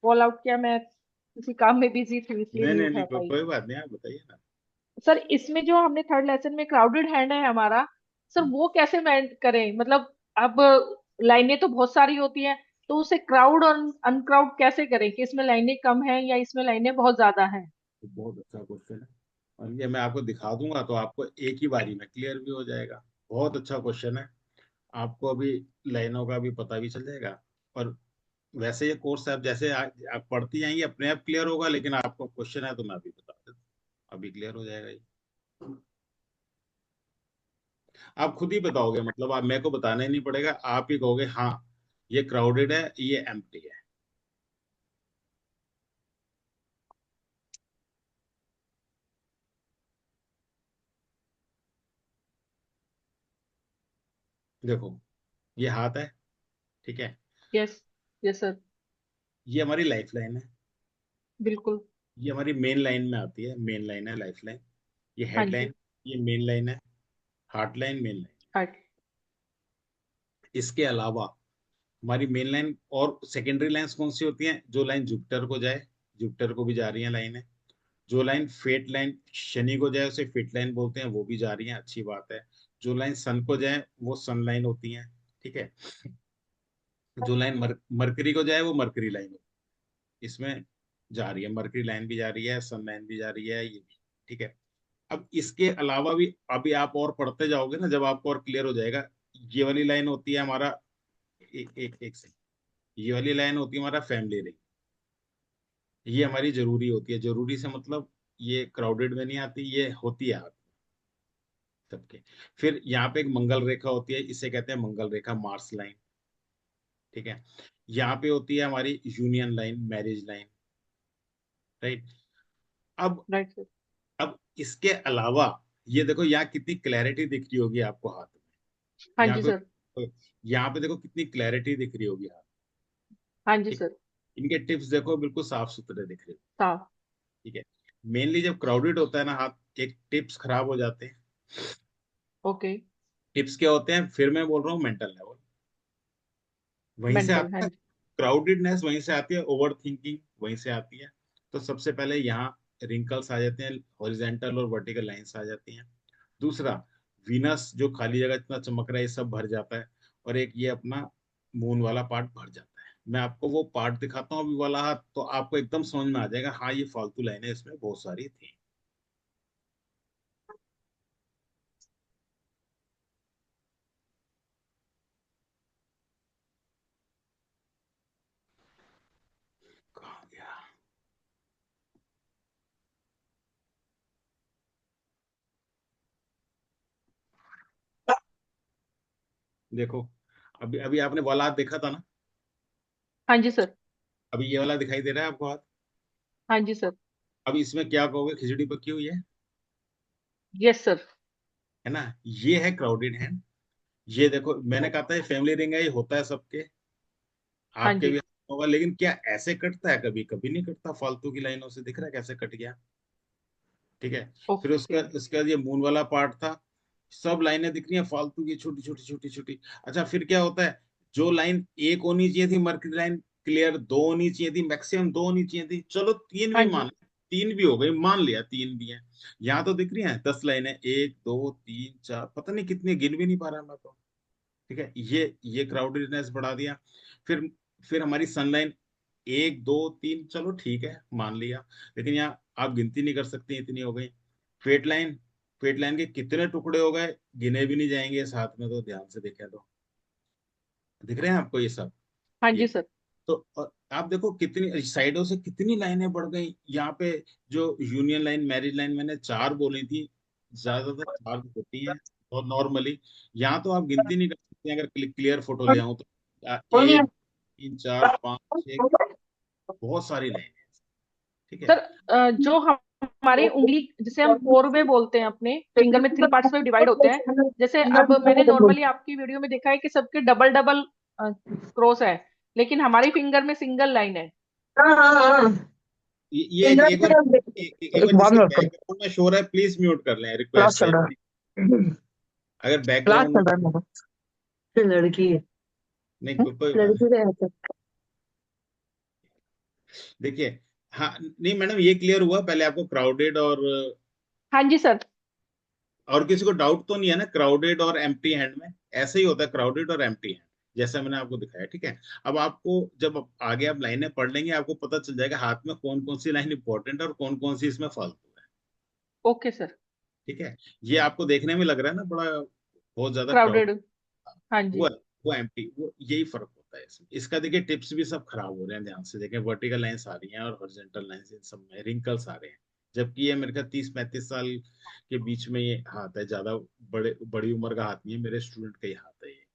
कॉल आउट किया, मैं किसी काम में बिजी थी इसलिए नहीं नहीं नहीं उठा नहीं, पाई। कोई बात नहीं, आप बताइए ना। सर, इसमें जो हमने थर्ड लेसन में क्राउडेड हैंड है हमारा, सर वो कैसे मैनेज करें? मतलब अब लाइनें तो बहुत सारी होती हैं, तो उसे क्राउड और अनक्राउड कैसे करें कि इसमें लाइनें कम हैं या इसमें लाइनें बहुत ज्यादा हैं? तो बहुत अच्छा क्वेश्चन है, और ये मैं आपको दिखा दूंगा तो आपको एक ही बारी में क्लियर भी हो जाएगा। बहुत अच्छा क्वेश्चन है, आपको अभी लाइनों का भी पता भी चल जाएगा। और वैसे ये कोर्स आप जैसे आप पढ़ती जाएंगी अपने आप क्लियर होगा, लेकिन आपको क्वेश्चन है तो मैं अभी बता देता हूँ, अभी क्लियर हो जाएगा ये। आप खुद ही बताओगे, मतलब आप मेरे को बताना ही नहीं पड़ेगा, आप ही कहोगे हाँ ये क्राउडेड है, ये एम्प्टी है। देखो, ये हाथ है, ठीक है, यस, यस सर। ये हमारी लाइफ लाइन है, बिल्कुल। ये हमारी मेन लाइन में आती है, मेन लाइन है लाइफ लाइन। ये हाँ हेड जी। लाइन, ये मेन लाइन है, हार्ट लाइन, मेन लाइन। हाँ। इसके अलावा हमारी मेन लाइन और सेकेंडरी लाइंस कौन सी होती हैं? जो लाइन जुपिटर को जाए, जुपिटर को भी जा रही है लाइन है। जो लाइन फेट लाइन शनि को जाए उसे फेट लाइन बोलते हैं, वो भी जा रही है, अच्छी बात है। जो लाइन सन को जाए वो सन लाइन होती है। ठीक है, जो लाइन मरकरी को जाए वो मरकरी लाइन होती है, इसमें जा रही है, मरकरी लाइन भी जा रही है, सन लाइन भी जा रही है, ये भी। ठीक है, अब इसके अलावा भी अभी आप और पढ़ते जाओगे ना, जब आपको और क्लियर हो जाएगा। ये वाली लाइन होती है हमारा, एक से, ये वाली लाइन होती है हमारा फैमिली लाइन, ये हमारी जरूरी होती है, जरूरी से मतलब ये क्राउडेड में नहीं आती, ये होती है सबके। फिर यहाँ पे एक मंगल रेखा होती है, इसे कहते हैं मंगल रेखा, मार्स लाइन। ठीक है, यहाँ पे होती है हमारी union line, marriage line. Right, अब राइट सर। अब इसके अलावा ये देखो, यहाँ कितनी क्लैरिटी दिख रही होगी आपको हाथ में, हाँ यहाँ जी सर। पे, यहाँ पे देखो कितनी क्लैरिटी दिख रही होगी हाथ। हाँ जी ठीक, सर। इनके टिप्स देखो बिल्कुल साफ सुथरे दिख रहे हो। साफ। ठीक है, मेनली जब क्राउडेड होता है ना हाथ, एक टिप्स खराब हो जाते हैं। ओके। टिप्स क्या होते हैं, फिर मैं बोल रहा हूँ, मेंटल लेवल वहीं से मेंटल, हाँ आता है, जी। क्राउडेडनेस वहीं से आती है, ओवर थिंकिंग वहीं से आती है। तो सबसे पहले यहाँ रिंकल्स आ जाते हैं, हॉरिजेंटल और वर्टिकल लाइंस आ जाती हैं। दूसरा, वीनस जो खाली जगह इतना चमक रहा है ये सब भर जाता है। और एक ये अपना मून वाला पार्ट भर जाता है। मैं आपको वो पार्ट दिखाता हूँ अभी वाला हाथ, तो आपको एकदम समझ में आ जाएगा, हाँ ये फालतू लाइनें इसमें बहुत सारी थी। कहाँ गया? देखो, अभी अभी आपने वाला हाथ देखा था ना, हाँ जी सर। अभी ये वाला दिखाई दे रहा है आपको हाथ? हाँ जी सर। अब इसमें क्या कहोगे, खिचड़ी पकी हुई यस सर। है ना? ये है क्राउडेड हैंड। ये देखो, मैंने कहा था ये फैमिली रिंग है, ये होता है सबके, हाँ आपके भी जी। होगा, लेकिन क्या ऐसे कटता है? कभी कभी नहीं कटता, फालतू की लाइनों से। दिख रहा है कैसे कट गया? ठीक है। फिर उसका ओके। उसके बाद ये मून वाला पार्ट था, सब लाइनें दिख रही हैं फालतू की, छोटी छोटी छोटी छोटी। अच्छा, फिर क्या होता है, जो लाइन एक होनी चाहिए थी मर्करी लाइन क्लियर, दो होनी चाहिए थी मैक्सिमम, दो होनी चाहिए थी, चलो तीन हाँ भी जी। मान, तीन भी हो गई, मान लिया तीन भी है। यहाँ तो दिख रही है 10 लाइनें, एक दो तीन चार, पता नहीं कितनी, गिन भी नहीं पा रहा मैं तो। ठीक है, ये क्राउडेडनेस बढ़ा दिया। फिर फिर हमारी सनलाइन एक दो तीन, चलो ठीक है मान लिया, लेकिन यहाँ आप गिनती नहीं कर सकते, इतनी हो गई। फेट लाइन, फेट लाइन के कितने टुकड़े हो गए, गिने भी नहीं जाएंगे साथ में, तो ध्यान से देखें तो दिख रहे हैं आपको ये सब। हाँ ये जी सर। तो और आप देखो कितनी साइडों से कितनी लाइनें बढ़ गई यहाँ पे। जो यूनियन लाइन, मैरिज लाइन मैंने चार बोली थी, ज्यादातर चार होती हैं और नॉर्मली। यहाँ तो आप गिनती नहीं कर सकते, अगर क्लियर फोटो ले आऊं तो एक तीन चार पाँच छह, बहुत सारी लाइन है। ठीक है। सर जो हमारी उंगली, जिसे हम फोर वे बोलते हैं, अपने फिंगर में 3 पार्ट्स में डिवाइड होते हैं। जैसे अब मैंने नॉर्मली आपकी वीडियो में देखा है कि सबके डबल डबल क्रॉस है, लेकिन हमारी फिंगर में सिंगल लाइन है। ये एक बार, एक बार जिसके बैकग्राउंड में शोर है प्लीज म्यूट कर लें, रिक्वेस्ट है। अगर बैकग्राउंड में लड़की है, नहीं, कोई लड़की का है। देखिए। हाँ नहीं मैडम, ये क्लियर हुआ पहले आपको क्राउडेड हाँ जी सर। और किसी को डाउट तो नहीं है ना क्राउडेड और एम्प्टी हैंड में? ऐसे ही होता है क्राउडेड और एम्प्टी हैंड, जैसा मैंने आपको दिखाया। ठीक है। अब आपको जब आगे आप लाइनें पढ़ लेंगे, आपको पता चल जाएगा हाथ में कौन कौन सी लाइन इंपॉर्टेंट है और कौन कौन सी इसमें फालतू है। Okay sir. ठीक है। ये आपको देखने में लग रहा है ना बड़ा, बहुत ज्यादा क्राउड, क्राउडेड। हाँ वो जी। वो एम्प्टी, वो यही फर्क होता है इसमें। इसका देखिए टिप्स भी सब खराब हो रहे हैं, ध्यान से देखें, वर्टिकल लाइंस आ रही हैं और हॉरिजॉन्टल लाइंस, इन सब में रिंकल्स आ रहे हैं। जबकि ये मेरे का 30-35 साल के बीच में ये हाथ है, ज्यादा बड़ी उम्र का हाथ नहीं है, मेरे स्टूडेंट का ही हाथ है ये,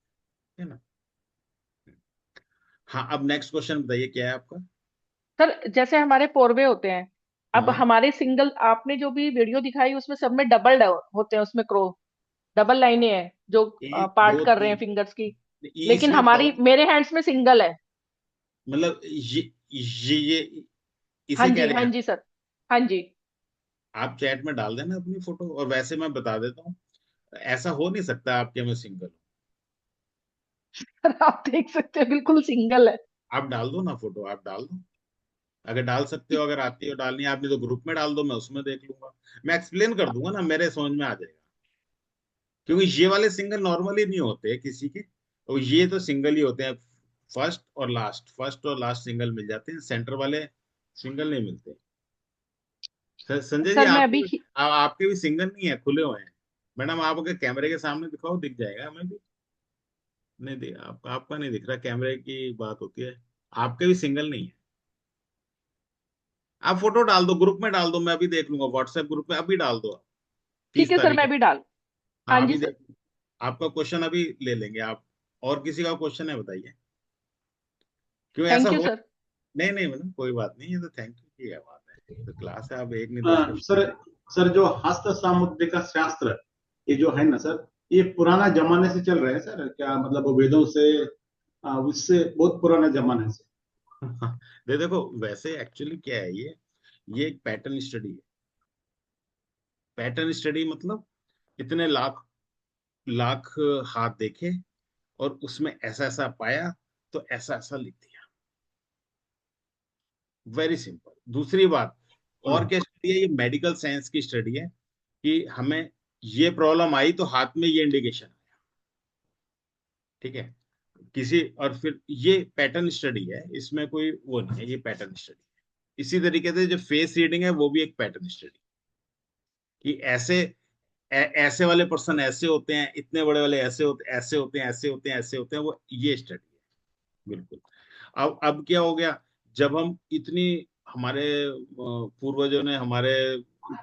है ना? हाँ, अब नेक्स्ट क्वेश्चन बताइए क्या है आपका? सर जैसे हमारे पोरवे होते हैं, अब हाँ, हमारे सिंगल, आपने जो भी वीडियो दिखाई उसमें सब में डबल होते हैं, उसमें क्रो डबल लाइनें हैं जो एक पार्ट दो कर रहे हैं तीन, फिंगर्स की। ये लेकिन इसमें हमारी, बताओ, मेरे हैंड्स में सिंगल है। मतलब ये हाँ इसे कह जी, रहे हाँ हैं? जी सर। हाँ जी। आप चैट में डाल देना अपनी फोटो, और वैसे मैं बता देता हूँ, ऐसा हो नहीं सकता आपके में सिंगल। सर आप देख सकते हैं, बिल्कुल सिंगल है। आप डाल दो ना फोटो, आप डाल दो, अगर डाल सकते हो, अगर आती हो डालनी है आपने तो ग्रुप में डाल दो, मैं उसमें देख लूंगा, मैं एक्सप्लेन कर दूंगा ना, मेरे समझ में आ जाएगा। क्योंकि ये वाले सिंगल नॉर्मली नहीं होते किसी के, तो ये तो सिंगल ही होते हैं। फर्स्ट और लास्ट सिंगल मिल जाते हैं, सेंटर वाले सिंगल नहीं मिलते। संजय जी, सर मैं अभी आपके भी सिंगल नहीं है, खुले हुए हैं। मैडम आप अगर कैमरे के सामने दिखाओ, दिख जाएगा हमें भी। नहीं दिख, आपका नहीं दिख रहा, कैमरे की बात होती है। आपके भी सिंगल नहीं है। आप फोटो डाल दो, ग्रुप में डाल दो, मैं अभी देख लूंगा, व्हाट्सएप ग्रुप में अभी डाल दो आप, ठीक 30 है सर, तारीख मैं है। अभी डाल। हाँ हाँ जी अभी सर। देख, आपका क्वेश्चन अभी ले लेंगे आप। और किसी का क्वेश्चन है बताइए, क्यों ऐसा थैंक यू हो? सर। नहीं नहीं मैडम, कोई बात नहीं, ये तो थैंक यू की क्या बात है, तो क्लास है, आप एक नहीं 10 क्वेश्चन। सर, सर जो हस्त सामुद्रिक शास्त्र, ये जो है ना सर, ये पुराना जमाने से चल रहे हैं सर, क्या मतलब वेदों से, उससे बहुत पुराने जमाने से। देखो वैसे एक्चुअली क्या है ये एक पैटर्न स्टडी है। पैटर्न स्टडी मतलब इतने लाख लाख हाथ देखे और उसमें ऐसा ऐसा पाया, तो ऐसा ऐसा लिख दिया, वेरी सिंपल। दूसरी बात, और हाँ, क्या स्टडी है, ये मेडिकल साइंस की स्टडी है, कि हमें ये प्रॉब्लम आई तो हाथ में ये इंडिकेशन आया। ठीक है। किसी, और फिर ये पैटर्न स्टडी है, इसमें कोई वो नहीं है, ये पैटर्न स्टडी है। इसी तरीके से जो फेस रीडिंग है वो भी एक पैटर्न स्टडी, कि ऐसे वाले पर्सन ऐसे होते हैं, इतने बड़े वाले ऐसे होते, ऐसे होते हैं, ऐसे होते हैं, ऐसे होते हैं, वो ये स्टडी है। बिल्कुल। अब क्या हो गया, जब हम इतनी, हमारे पूर्वजों ने हमारे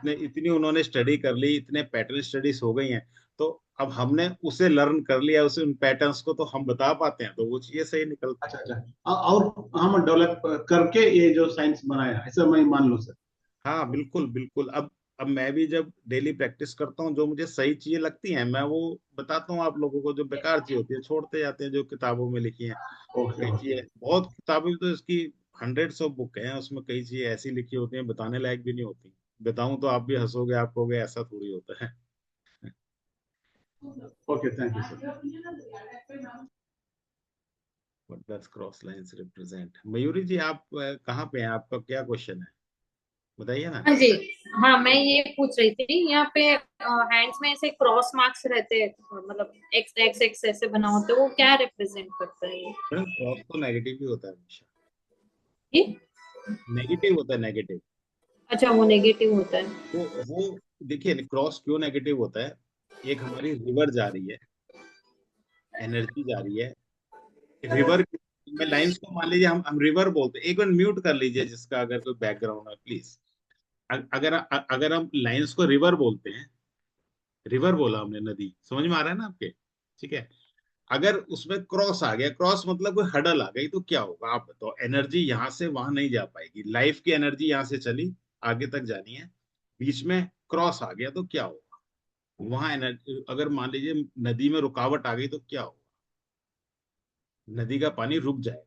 इतनी उन्होंने स्टडी कर ली, इतने पैटर्न स्टडीज हो गई हैं, तो अब हमने उसे लर्न कर लिया, उसे उन पैटर्न्स को तो हम बता पाते हैं, तो वो चीजें सही निकलती अच्छा अच्छा, और हम डेवलप करके ये जो साइंस बनाया, ऐसा मैं मान लूं सर? हैं। हाँ बिल्कुल बिल्कुल। अब मैं भी जब डेली प्रैक्टिस करता हूँ, जो मुझे सही चीजें लगती हैं मैं वो बताता हूँ आप लोगों को, जो बेकार चीज होती है छोड़ते जाते हैं, जो किताबों में लिखी हैं। ओके कई ओके। चीजें, बहुत किताबें तो इसकी हंड्रेड्स ऑफ बुक हैं, उसमें कई चीजें ऐसी लिखी होती हैं बताने लायक भी नहीं होती। बताऊं तो आप भी हंसोगे, आप कहोगे ऐसा थोड़ी होता है। Okay, thank you sir. What does cross lines represent? Mayuri ji आप कहाँ पे हैं, आपका क्या क्वेश्चन है, बताइए ना। हाँ जी। हाँ, मैं ये पूछ रही थी, यहाँ पे हैंड्स में ऐसे क्रॉस मार्क्स रहते हैं, मतलब एक्स एक्स एक्स ऐसे बना होता है, वो क्या रिप्रेजेंट करता है ये? मैडम क्रॉस तो नेगेटिव ही होता है हमेशा। ये नेगेटिव होता है, नेगेटिव। अच्छा, वो नेगेटिव होता है। तो वो देखिए क्रॉस क्यों नेगेटिव होता है। एक हमारी रिवर जा रही है, एनर्जी जा रही है रिवर में, लाइंस को मान लीजिए हम रिवर बोलते हैं। एक बार म्यूट कर लीजिए जिसका अगर कोई बैकग्राउंड है प्लीज। अगर अगर हम लाइंस को रिवर बोलते हैं, रिवर बोला हमने, नदी, समझ में आ रहा है ना आपके? ठीक है। अगर उसमें क्रॉस आ गया, क्रॉस मतलब कोई हडल आ गई, तो क्या होगा आप बताओ? एनर्जी यहां से वहां नहीं जा पाएगी, लाइफ की एनर्जी यहां से चली आगे तक जानी है, बीच में क्रॉस आ गया तो क्या होगा? वहां एनर्जी, अगर मान लीजिए नदी में रुकावट आ गई तो क्या होगा? नदी का पानी रुक जाएगा।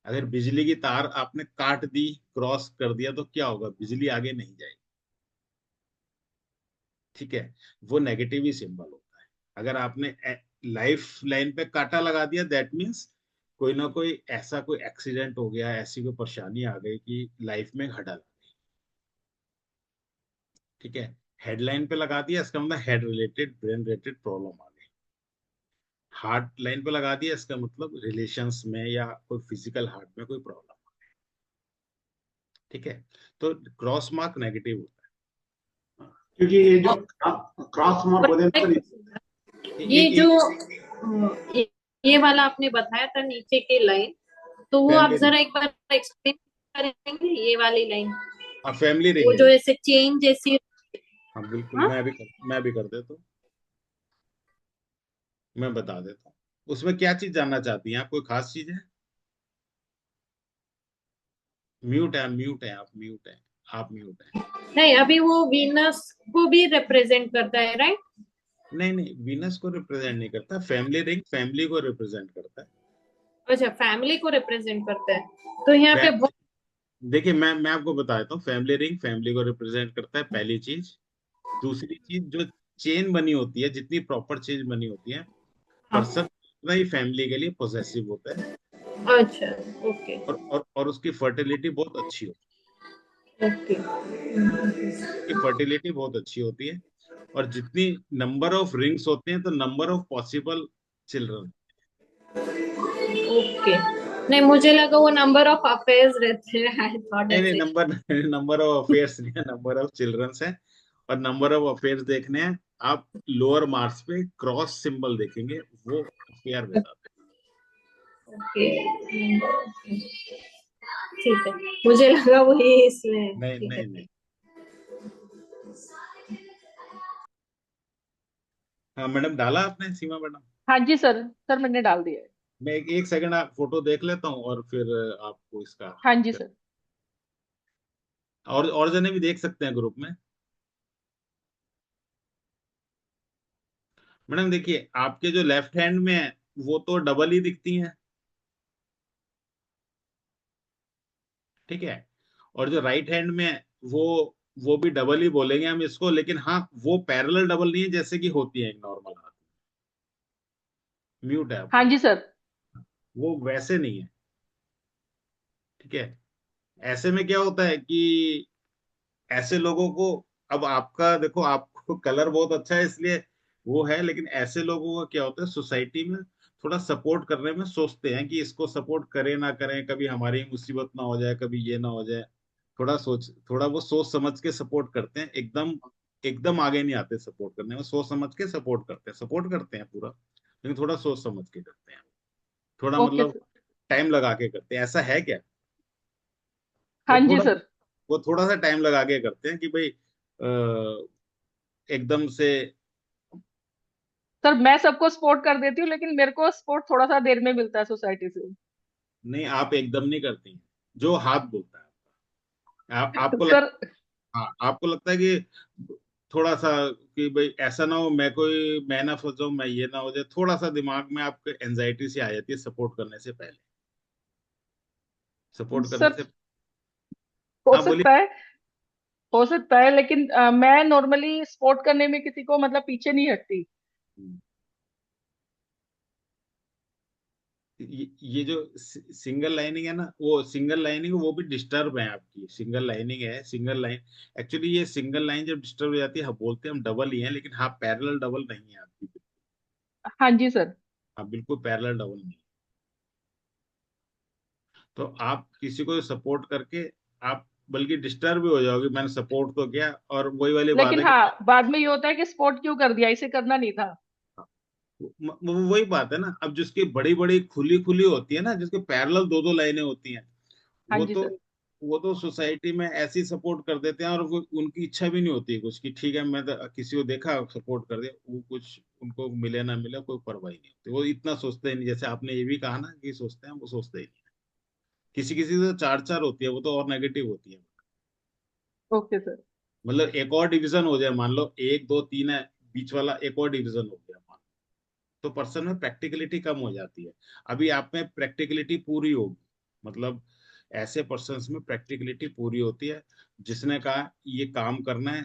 अगर बिजली की तार आपने काट दी, क्रॉस कर दिया, तो क्या होगा? बिजली आगे नहीं जाएगी। ठीक है। वो नेगेटिव ही सिंबल होता है। अगर आपने लाइफ लाइन पे कांटा लगा दिया, दैट मीन्स कोई ना कोई ऐसा कोई एक्सीडेंट हो गया, ऐसी कोई परेशानी आ गई कि लाइफ में हडल आ गई। ठीक है। हेडलाइन पे लगा दिया, इसका मतलब head related, brain related problem आ गई। हार्ट लाइन पे लगा दिया, इसका मतलब रिलेशंस में या कोई फिजिकल हार्ट में कोई प्रॉब्लम। ठीक है। तो क्रॉस मार्क नेगेटिव होता क्योंकि ये जो क्रॉस मार्क होते हैं और सर, है। ये जो ये वाला आपने बताया था नीचे की लाइन, तो वो आप फैमिली रिंग। जरा एक बार एक्सप्लेन करेंगे, ये वाली लाइन, हाँ फैमिली वो रिंग है। जो ऐसे चेन जैसी। हाँ बिल्कुल, हाँ, मैं भी कर देता हूँ। मैं बता देता हूँ। उसमें क्या चीज जानना चाहती हैं आप, कोई खास चीज है? म्यूट है आप, म्यूट है, आप म्यूट है। नहीं, अभी वो वीनस को भी रिप्रेजेंट करता है, राइट? नहीं नहीं, वीनस को रिप्रेजेंट नहीं करता। फैमिली रिंग फैमिली को रिप्रेजेंट करता है। अच्छा, फैमिली को रिप्रेजेंट करता है, तो यहाँ पे फै- देखिए मैं आपको बता देता हूँ, फैमिली रिंग फैमिली को रिप्रेजेंट करता है, पहली चीज। दूसरी चीज, जो चेन बनी होती है, जितनी प्रॉपर चेन बनी होती है, पर्सन उतना ही फैमिली के लिए पॉजेसिव होता है। अच्छा, ओके और उसकी फर्टिलिटी बहुत अच्छी होती ओके। है। उसकी फर्टिलिटी बहुत अच्छी होती है। और जितनी नंबर ऑफ रिंग्स होते हैं, तो number of possible children. Okay, नहीं मुझे लगा वो नंबर ऑफ अफेयर्स रहते हैं, आई थॉट नहीं नहीं, ऐसे। नंबर नंबर ऑफ अफेयर्स नहीं है, नंबर ऑफ चिल्ड्रंस है। और नंबर ऑफ अफेयर्स देखने हैं आप, लोअर मार्क्स पे क्रॉस सिंबल देखेंगे, वो अफेयर बताते ओके, ठीक है, मुझे लगा वही इसमें, हैं। नहीं ठीक है। नहीं नहीं। हाँ मैडम, डाला आपने, सीमा मैडम? हाँ जी सर, सर मैंने डाल दिया है। मैं एक सेकंड आप फोटो देख लेता हूँ और फिर आपको इसका हाँ जी सर। और जने भी देख सकते हैं ग्रुप में। मैडम देखिए, आपके जो लेफ्ट हैंड में है वो तो डबल ही दिखती हैं। ठीक है। और जो राइट हैंड में है, वो भी डबल ही बोलेंगे हम इसको, लेकिन हाँ वो पैरेलल डबल नहीं है जैसे कि होती है एक नॉर्मल हाथ। म्यूट है हाँ आपका, जी सर। वो वैसे नहीं है। ठीक है। ऐसे में क्या होता है कि ऐसे लोगों को, अब आपका देखो, आपको कलर बहुत अच्छा है इसलिए वो है, लेकिन ऐसे लोगों का क्या होता है, सोसाइटी में थोड़ा सपोर्ट करने में सोचते हैं कि इसको सपोर्ट करें ना करें, कभी हमारी मुसीबत ना हो जाए, कभी ये ना हो जाए। थोड़ा वो सोच समझ के सपोर्ट करते हैं, एकदम एकदम आगे नहीं आते सपोर्ट करने में, सोच समझ के सपोर्ट करते हैं पूरा, लेकिन थोड़ा सोच समझ के करते हैं। थोड़ा ओके मतलब सर। टाइम लगा के करते हैं, ऐसा है क्या? वो हाँ जी थोड़ा सर। वो थोड़ा सा टाइम लगा के करते हैं कि भाई एकदम से सर मैं सबको सपोर्ट कर देती हूँ, लेकिन मेरे को सपोर्ट थोड़ा सा देर में मिलता है सोसाइटी से। नहीं, आप एकदम नहीं करती हैं, जो हाथ बोलता है आपको सर हाँ, आपको लगता है कि थोड़ा सा कि भाई ऐसा ना हो, मैं ना फंस जाऊं, मैं ये ना हो जाए, थोड़ा सा दिमाग में आपके एंजाइटी सी आ जाती है सपोर्ट करने से पहले, सपोर्ट करने सर से। हो हाँ बोलिए। सकता है, हो सकता है, लेकिन मैं नॉर्मली सपोर्ट करने में किसी को मतलब पीछे नहीं हटती। ये जो सिंगल लाइनिंग है ना, वो सिंगल लाइनिंग वो भी डिस्टर्ब है आपकी, सिंगल लाइनिंग है, सिंगल लाइन। एक्चुअली ये सिंगल लाइन जब डिस्टर्ब हो जाती है, हम बोलते हैं हम डबल ही है, लेकिन हाँ पैरेलल डबल नहीं है आपकी। हाँ जी सर। हाँ बिल्कुल पैरेलल डबल नहीं। तो आप किसी को सपोर्ट करके आप बल्कि डिस्टर्ब भी हो जाओगे, मैंने सपोर्ट तो किया, और वही वाली बात लेकिन है कि हाँ, बाद में ये होता है कि सपोर्ट क्यों कर दिया, इसे करना नहीं था। वही बात है ना, अब जिसकी बड़ी बड़ी खुली खुली होती है ना, जिसके पैरेलल दो दो लाइनें होती हैं, हाँ वो जी तो सर। वो तो सोसाइटी में ऐसी सपोर्ट कर देते हैं, और वो उनकी इच्छा भी नहीं होती कुछ कि ठीक है मैं तो किसी को देखा सपोर्ट कर दिया, वो कुछ उनको मिले ना मिले कोई परवाह ही नहीं होती, वो इतना सोचते ही नहीं, जैसे आपने ये भी कहा ना कि सोचते हैं, वो सोचते ही नहीं। किसी किसी तो चार चार होती है, वो तो और नेगेटिव होती है। Okay sir. मतलब एक और डिवीजन हो जाए, मान लो एक दो तीन है, बीच वाला एक और डिवीजन हो गया, मान लो, तो पर्सन में प्रैक्टिकलिटी कम हो जाती है। अभी आप में प्रैक्टिकलिटी पूरी होगी, मतलब ऐसे पर्सन में प्रैक्टिकलिटी पूरी होती है, जिसने कहा ये काम करना है।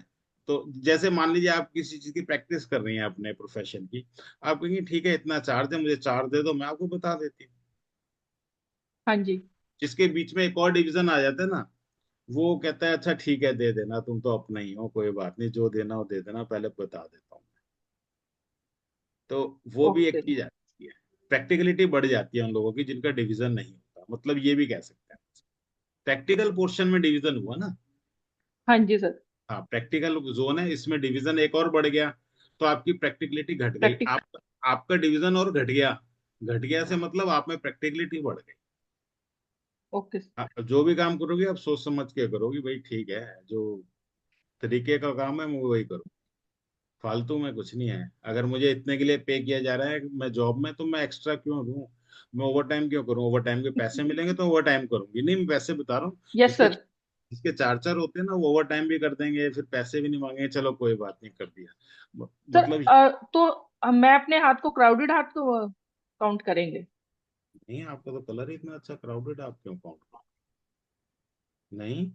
तो जैसे मान लीजिए आप किसी चीज की प्रैक्टिस कर रही हैं अपने प्रोफेशन की, आप कहेंगे ठीक है इतना चार्ज है, मुझे चार्ज दे दो, मैं आपको बता देती हूँ। हाँ जी। जिसके बीच में एक और डिवीजन आ जाता है ना, वो कहता है अच्छा ठीक है दे देना, तुम तो अपना ही हो, कोई बात नहीं, जो देना हो दे देना, पहले बता देता हूँ। तो वो भी एक ओके। चीज आती है, प्रैक्टिकलिटी बढ़ जाती है उन लोगों की जिनका डिवीजन नहीं होता, मतलब ये भी कह सकते हैं। प्रैक्टिकल पोर्शन में डिवीजन हुआ ना। हाँ जी सर। हाँ प्रैक्टिकल जोन है, इसमें डिवीजन एक और बढ़ गया, तो आपकी प्रैक्टिकलिटी घट गई, प्रैक्टिक। आपका डिवीजन और घट गया। घट गया से मतलब आप में प्रैक्टिकलिटी बढ़ गई। Okay sir. आप जो भी काम करोगे आप सोच समझ के करोगे, भाई ठीक है, जो तरीके का काम है मैं वही करूँ, फालतू में कुछ नहीं है। अगर मुझे इतने के लिए पे किया जा रहा है मैं जॉब में, तो मैं एक्स्ट्रा क्यों दूं, मैं ओवर टाइम क्यों करूं, ओवर टाइम के पैसे मिलेंगे तो ओवर टाइम करूंगी, नहीं मैं पैसे बता रहा हूँ। यस जिसके सर। जिसके चार चार होते हैं ना, वो ओवर टाइम भी कर देंगे, फिर पैसे भी नहीं मांगेंगे, चलो कोई बात नहीं कर दिया। सर मतलब तो मैं अपने हाथ को क्राउडेड हाथ को काउंट करेंगे? नहीं, आपका तो कलर ही इतना अच्छा क्राउडेड, आप क्यों काउंट नहीं।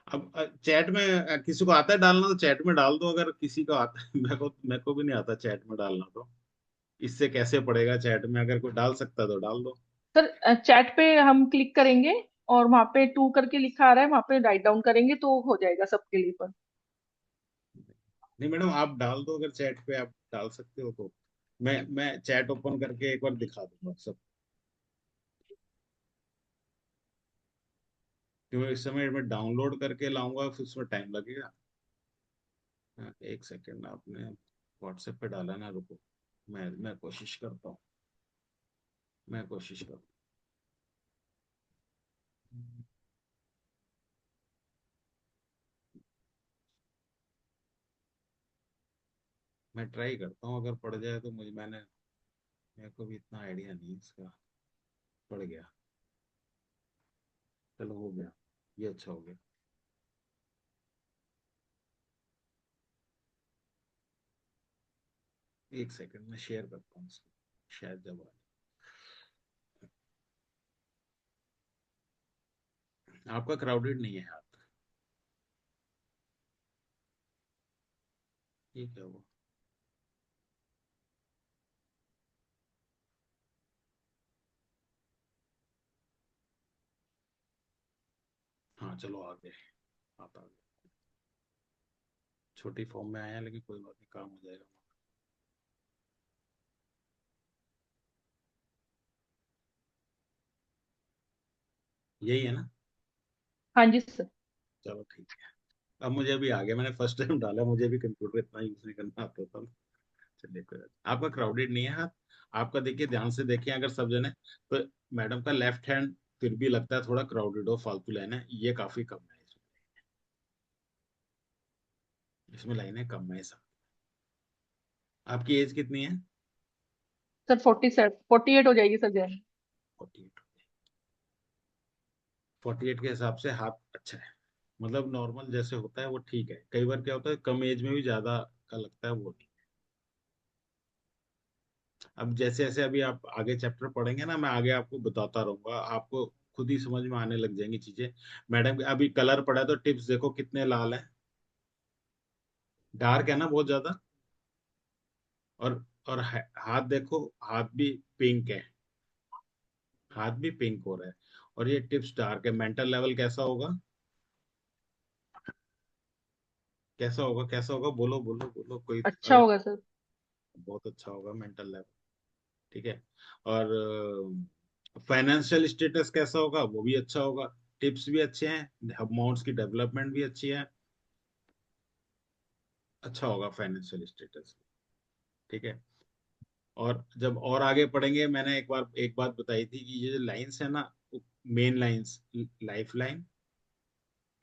अब चैट में किसी को आता है डालना तो चैट में डाल दो, अगर किसी को आता है मेरे को भी नहीं आता चैट में डालना, तो इससे कैसे पड़ेगा चैट में, अगर कोई डाल सकता है तो डाल दो। सर चैट पे हम क्लिक करेंगे और वहां पे टू करके लिखा आ रहा है, वहां पे राइट डाउन करेंगे तो हो जाएगा सबके लिए पर। नहीं मैडम, आप डाल दो, अगर चैट पे आप डाल सकते हो तो मैं चैट ओपन करके एक बार दिखा दूंगा सब, क्योंकि इस समय मैं डाउनलोड करके लाऊंगा, फिर उसमें टाइम लगेगा। हाँ, एक सेकेंड, आपने व्हाट्सएप पे डाला ना, रुको, मैं कोशिश करता हूँ, मैं कोशिश करता हूँ। मैं ट्राई करता हूँ, अगर पड़ जाए तो मेरे को भी इतना आइडिया नहीं है इसका। पड़ गया, चलो हो गया, ये अच्छा हो गया। एक सेकंड में शेयर करता हूँ इसको, शायद जब आपका क्राउडेड नहीं है हाथ, ये क्या हुआ। हाँ चलो आ गए, आप आ गए, छोटी फॉर्म में आया, लेकिन कोई बात नहीं, काम हो जाएगा। यही है ना। हाँ जी सर। चलो ठीक है, अब मुझे भी आ गया, मैंने फर्स्ट टाइम डाला, मुझे भी कंप्यूटर इतना यूज नहीं करना आता था। चलिए कोई बात नहीं। आपका क्राउडेड नहीं है हाथ, आपका देखिए ध्यान से देखिए, अगर सब जने, तो मैडम का लेफ्ट हैंड फिर भी लगता है थोड़ा क्राउडेड हो, फालतू लाइन है, ये काफी कम है इसमें लाइनें कम है सब। आपकी एज कितनी है? सर 48 हो जाएगी सर जैन। 48। 48 के हिसाब से हाथ अच्छा है, मतलब नॉर्मल जैसे होता है वो ठीक है। कई बार क्या होता है कम एज में भी ज्यादा का लगता है, वो नहीं। अब जैसे जैसे अभी आप आगे चैप्टर पढ़ेंगे ना, मैं आगे आपको बताता रहूंगा, आपको खुद ही समझ में आने लग जाएंगी चीजें। मैडम अभी कलर पढ़ा है तो टिप्स देखो कितने लाल है, डार्क है ना बहुत ज्यादा। और हाथ देखो, हाथ भी पिंक है, हाथ भी पिंक हो रहा है। और ये टिप्स डार्क है। मेंटल लेवल कैसा होगा, कैसा होगा, कैसा होगा, बोलो बोलो बोलो कोई अच्छा अगर। होगा सर। बहुत अच्छा होगा मेंटल लेवल, ठीक है। और फाइनेंशियल स्टेटस कैसा होगा, वो भी अच्छा होगा। टिप्स भी अच्छे हैं, अमाउंट्स की डेवलपमेंट भी अच्छी है, अच्छा होगा फाइनेंशियल स्टेटस, ठीक है। और जब और आगे पढ़ेंगे, मैंने एक बात बताई थी कि ये जो लाइंस है ना, main lines, life line,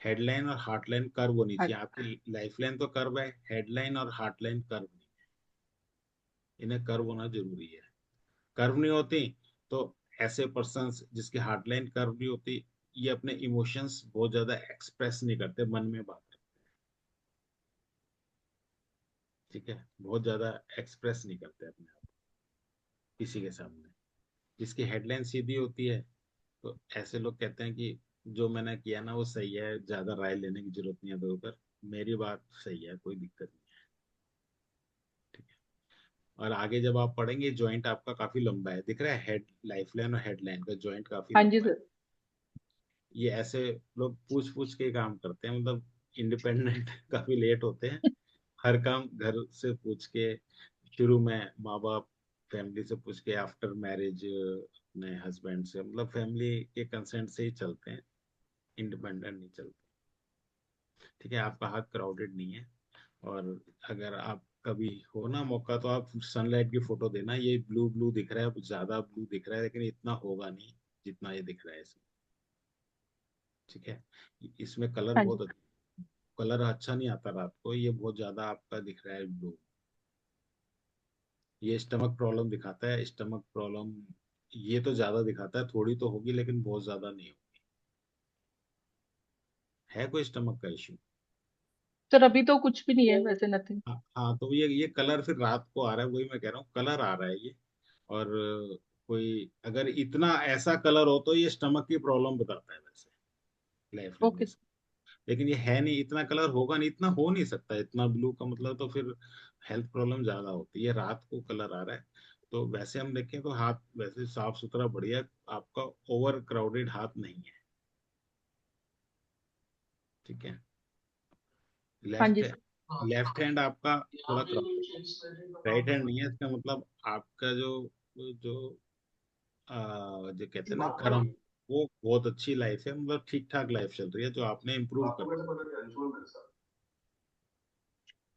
headline और हार्ट लाइन कर्व होनी हाँ चाहिए। आपकी लाइफ लाइन तो कर्व है, हेडलाइन और हार्ट लाइन कर्व नहीं है, इन्हें कर्व होना जरूरी है। कर्व नहीं होती तो ऐसे पर्सन्स जिसकी हार्ट लाइन कर्व नहीं होती, ये अपने इमोशंस बहुत ज्यादा एक्सप्रेस नहीं करते, मन में बात करते, ठीक है, बहुत ज्यादा एक्सप्रेस नहीं करते अपने आप किसी के सामने। जिसकी हेडलाइन सीधी होती है तो ऐसे लोग कहते हैं कि जो मैंने किया ना वो सही है, ज्यादा राय लेने की जरूरत नहीं है इधर उधर, मेरी बात सही है, कोई दिक्कत नहीं है, ठीक है। और आगे जब आप पढ़ेंगे, जॉइंट आपका काफी लंबा है, दिख रहा है, हेड लाइफ लाइन और हेडलाइन का जॉइंट काफी हाँ जी लंबा है। सर। ये ऐसे लोग पूछ पूछ के काम करते हैं, मतलब इंडिपेंडेंट काफी लेट होते हैं, हर काम घर से पूछ के, शुरू में माँ बाप फैमिली से पूछ के, आफ्टर मैरिज अपने हस्बैंड से, मतलब फैमिली के कंसेंट से ही चलते हैं, इंडिपेंडेंट नहीं चलते, ठीक है। आपका हाथ क्राउडेड नहीं है। और अगर आप कभी हो ना मौका तो आप सनलाइट की फोटो देना। ये ब्लू ब्लू दिख रहा है, ज्यादा ब्लू दिख रहा है, लेकिन इतना होगा नहीं जितना ये दिख रहा है इसमें, ठीक है। इसमें कलर हाँ बहुत जी। कलर अच्छा नहीं आता रात को, ये बहुत ज्यादा आपका दिख रहा है ब्लू। ये स्टमक प्रॉब्लम दिखाता है, स्टमक प्रॉब्लम ये तो ज्यादा दिखाता है, थोड़ी तो होगी लेकिन बहुत ज्यादा नहीं होगी। है कोई स्टमक का इश्यू? सर अभी तो कुछ भी नहीं है वैसे, नथिंग। हाँ हाँ, तो ये कलर फिर रात को आ रहा है, वही मैं कह रहा हूँ, कलर आ रहा है ये। और कोई अगर इतना ऐसा कलर हो तो ये स्टमक की प्रॉब्लम बताता है वैसे, लाइफ लाइन में। ओके। लेकिन ये है नहीं, इतना कलर होगा नहीं, इतना हो नहीं सकता इतना ब्लू का, मतलब तो फिर हेल्थ प्रॉब्लम ज्यादा होती है। रात को कलर आ रहा है तो वैसे हम देखें तो हाथ वैसे साफ सुथरा बढ़िया, आपका ओवर क्राउडेड हाथ नहीं है, ठीक है। हाँ लेफ्ट जी सर। लेफ्ट हैंड आपका थोड़ा क्राउडेड, राइट हैंड नहीं है, इसका मतलब आपका जो जो जो कहते हैं ना कर्म, वो बहुत अच्छी लाइफ है, मतलब ठीक ठाक लाइफ चल रही है, जो आपने इम्प्रूव कर,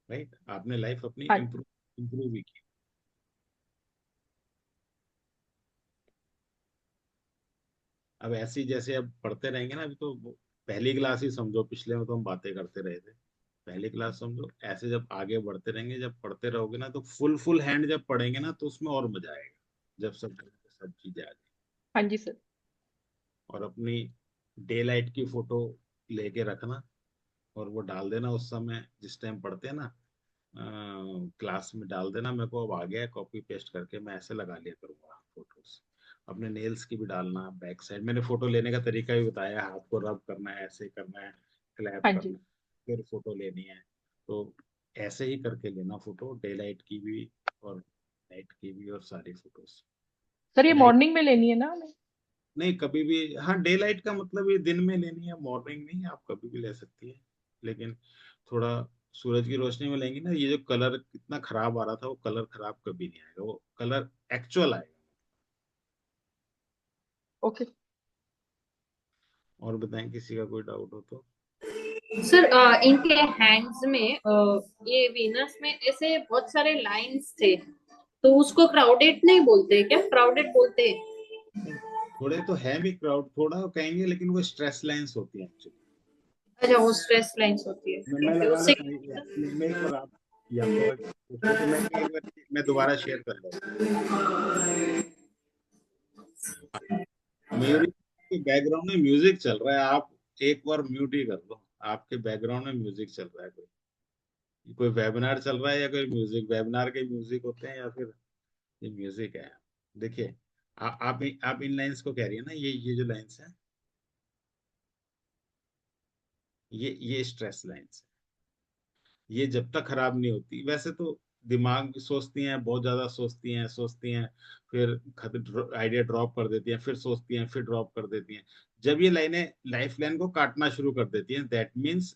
राइट, आपने लाइफ अपनी हाँ इम्प्रूव इम्प्रूव भी की। अब ऐसी जैसे अब पढ़ते रहेंगे ना, अभी तो पहली क्लास ही समझो, पिछले में तो हम बातें करते रहे थे, पहली क्लास समझो। ऐसे जब आगे बढ़ते रहेंगे, जब पढ़ते रहोगे ना, तो फुल फुल हैंड जब पढ़ेंगे ना तो उसमें और मजा आएगा, जब सब चीजें आ जाए। हाँ जी सर। और अपनी डे लाइट की फोटो लेके रखना, और वो डाल देना उस समय जिस टाइम पढ़ते हैं ना, क्लास में डाल देना। मेरे को अब आ गया है, कॉपी पेस्ट करके मैं ऐसे लगा लिया करूंगा फोटोज। अपने नेल्स की भी डालना, बैक साइड मैंने फोटो लेने का तरीका भी बताया, हाथ को रब करना है, ऐसे करना है, क्लैप हाँ करना जी है, फिर फोटो लेनी है। तो ऐसे ही करके लेना फोटो, डे लाइट की भी और नाइट की भी, और सारी फोटोज। सर, ये नाइट मॉर्निंग में लेनी है ना हमें? नहीं, कभी भी, हाँ डे लाइट का मतलब ये दिन में लेनी है, मॉर्निंग नहीं, आप कभी भी ले सकती है, लेकिन थोड़ा सूरज की रोशनी में लेंगी ना, ये जो कलर कितना खराब आ रहा था वो कलर खराब कभी नहीं आएगा, वो कलर एक्चुअल आएगा। ओके। और बताएं किसी का कोई डाउट हो तो। सर इनके हैंड्स में ये वीनस में ऐसे बहुत सारे लाइंस थे, तो उसको क्राउडेड नहीं बोलते क्या? क्राउडेड बोलते हैं। नहीं, थोड़े तो है भी क्राउड, थोड़ा कहेंगे, लेकिन वो स्ट्रेस लाइंस होती है एक्चुअली। अच्छा, वो स्ट्रेस लाइंस होती है, मैं ठीक है, लगा उससे। लेता हूँ, ईमेल पर आप ये आपको पूछो तो मैं दोबारा शेयर कर दूँ। म्यूजिक के बैकग्राउंड में म्यूजिक चल रहा है, आप एक बार म्यूट ही कर दो। आपके बैकग्राउंड में म्यूजिक चल रहा है, कोई कोई वेबिनार चल रहा है या कोई म्यूजिक, वेबिनार के म्यूजिक होते हैं या फिर ये म्यूजिक है। देखिए आप इन लाइंस को कह रही है ना, ये जो लाइंस है, ये स्ट्रेस लाइंस है। ये जब तक खराब नहीं होती, वैसे तो दिमाग सोचती हैं, बहुत ज्यादा सोचती हैं, फिर आइडिया ड्रॉप कर देती हैं, फिर सोचती हैं, फिर ड्रॉप कर देती हैं। जब ये लाइनें लाइफ लाइन को काटना शुरू कर देती हैं, दैट मीन्स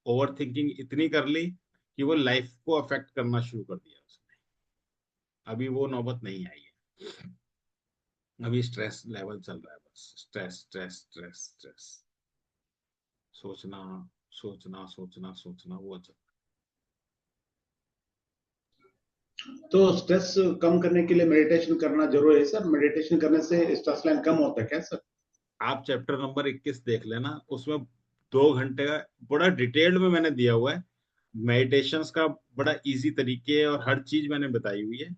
ओवर थिंकिंग इतनी कर ली कि वो लाइफ को अफेक्ट करना शुरू कर दिया उसने। अभी वो नौबत नहीं आई है, अभी स्ट्रेस लेवल चल रहा है, बस स्ट्रेस स्ट्रेस स्ट्रेस स्ट्रेस, सोचना सोचना सोचना सोचना, वो चल। तो स्ट्रेस कम करने के लिए मेडिटेशन करना जरूरी है सर? मेडिटेशन करने से स्ट्रेस लाइन कम होता है क्या सर? आप चैप्टर नंबर 21 देख लेना, उसमें 2 घंटे का बड़ा डिटेल्ड में मैंने दिया हुआ है, मेडिटेशंस का बड़ा इजी तरीके और हर चीज मैंने बताई हुई है।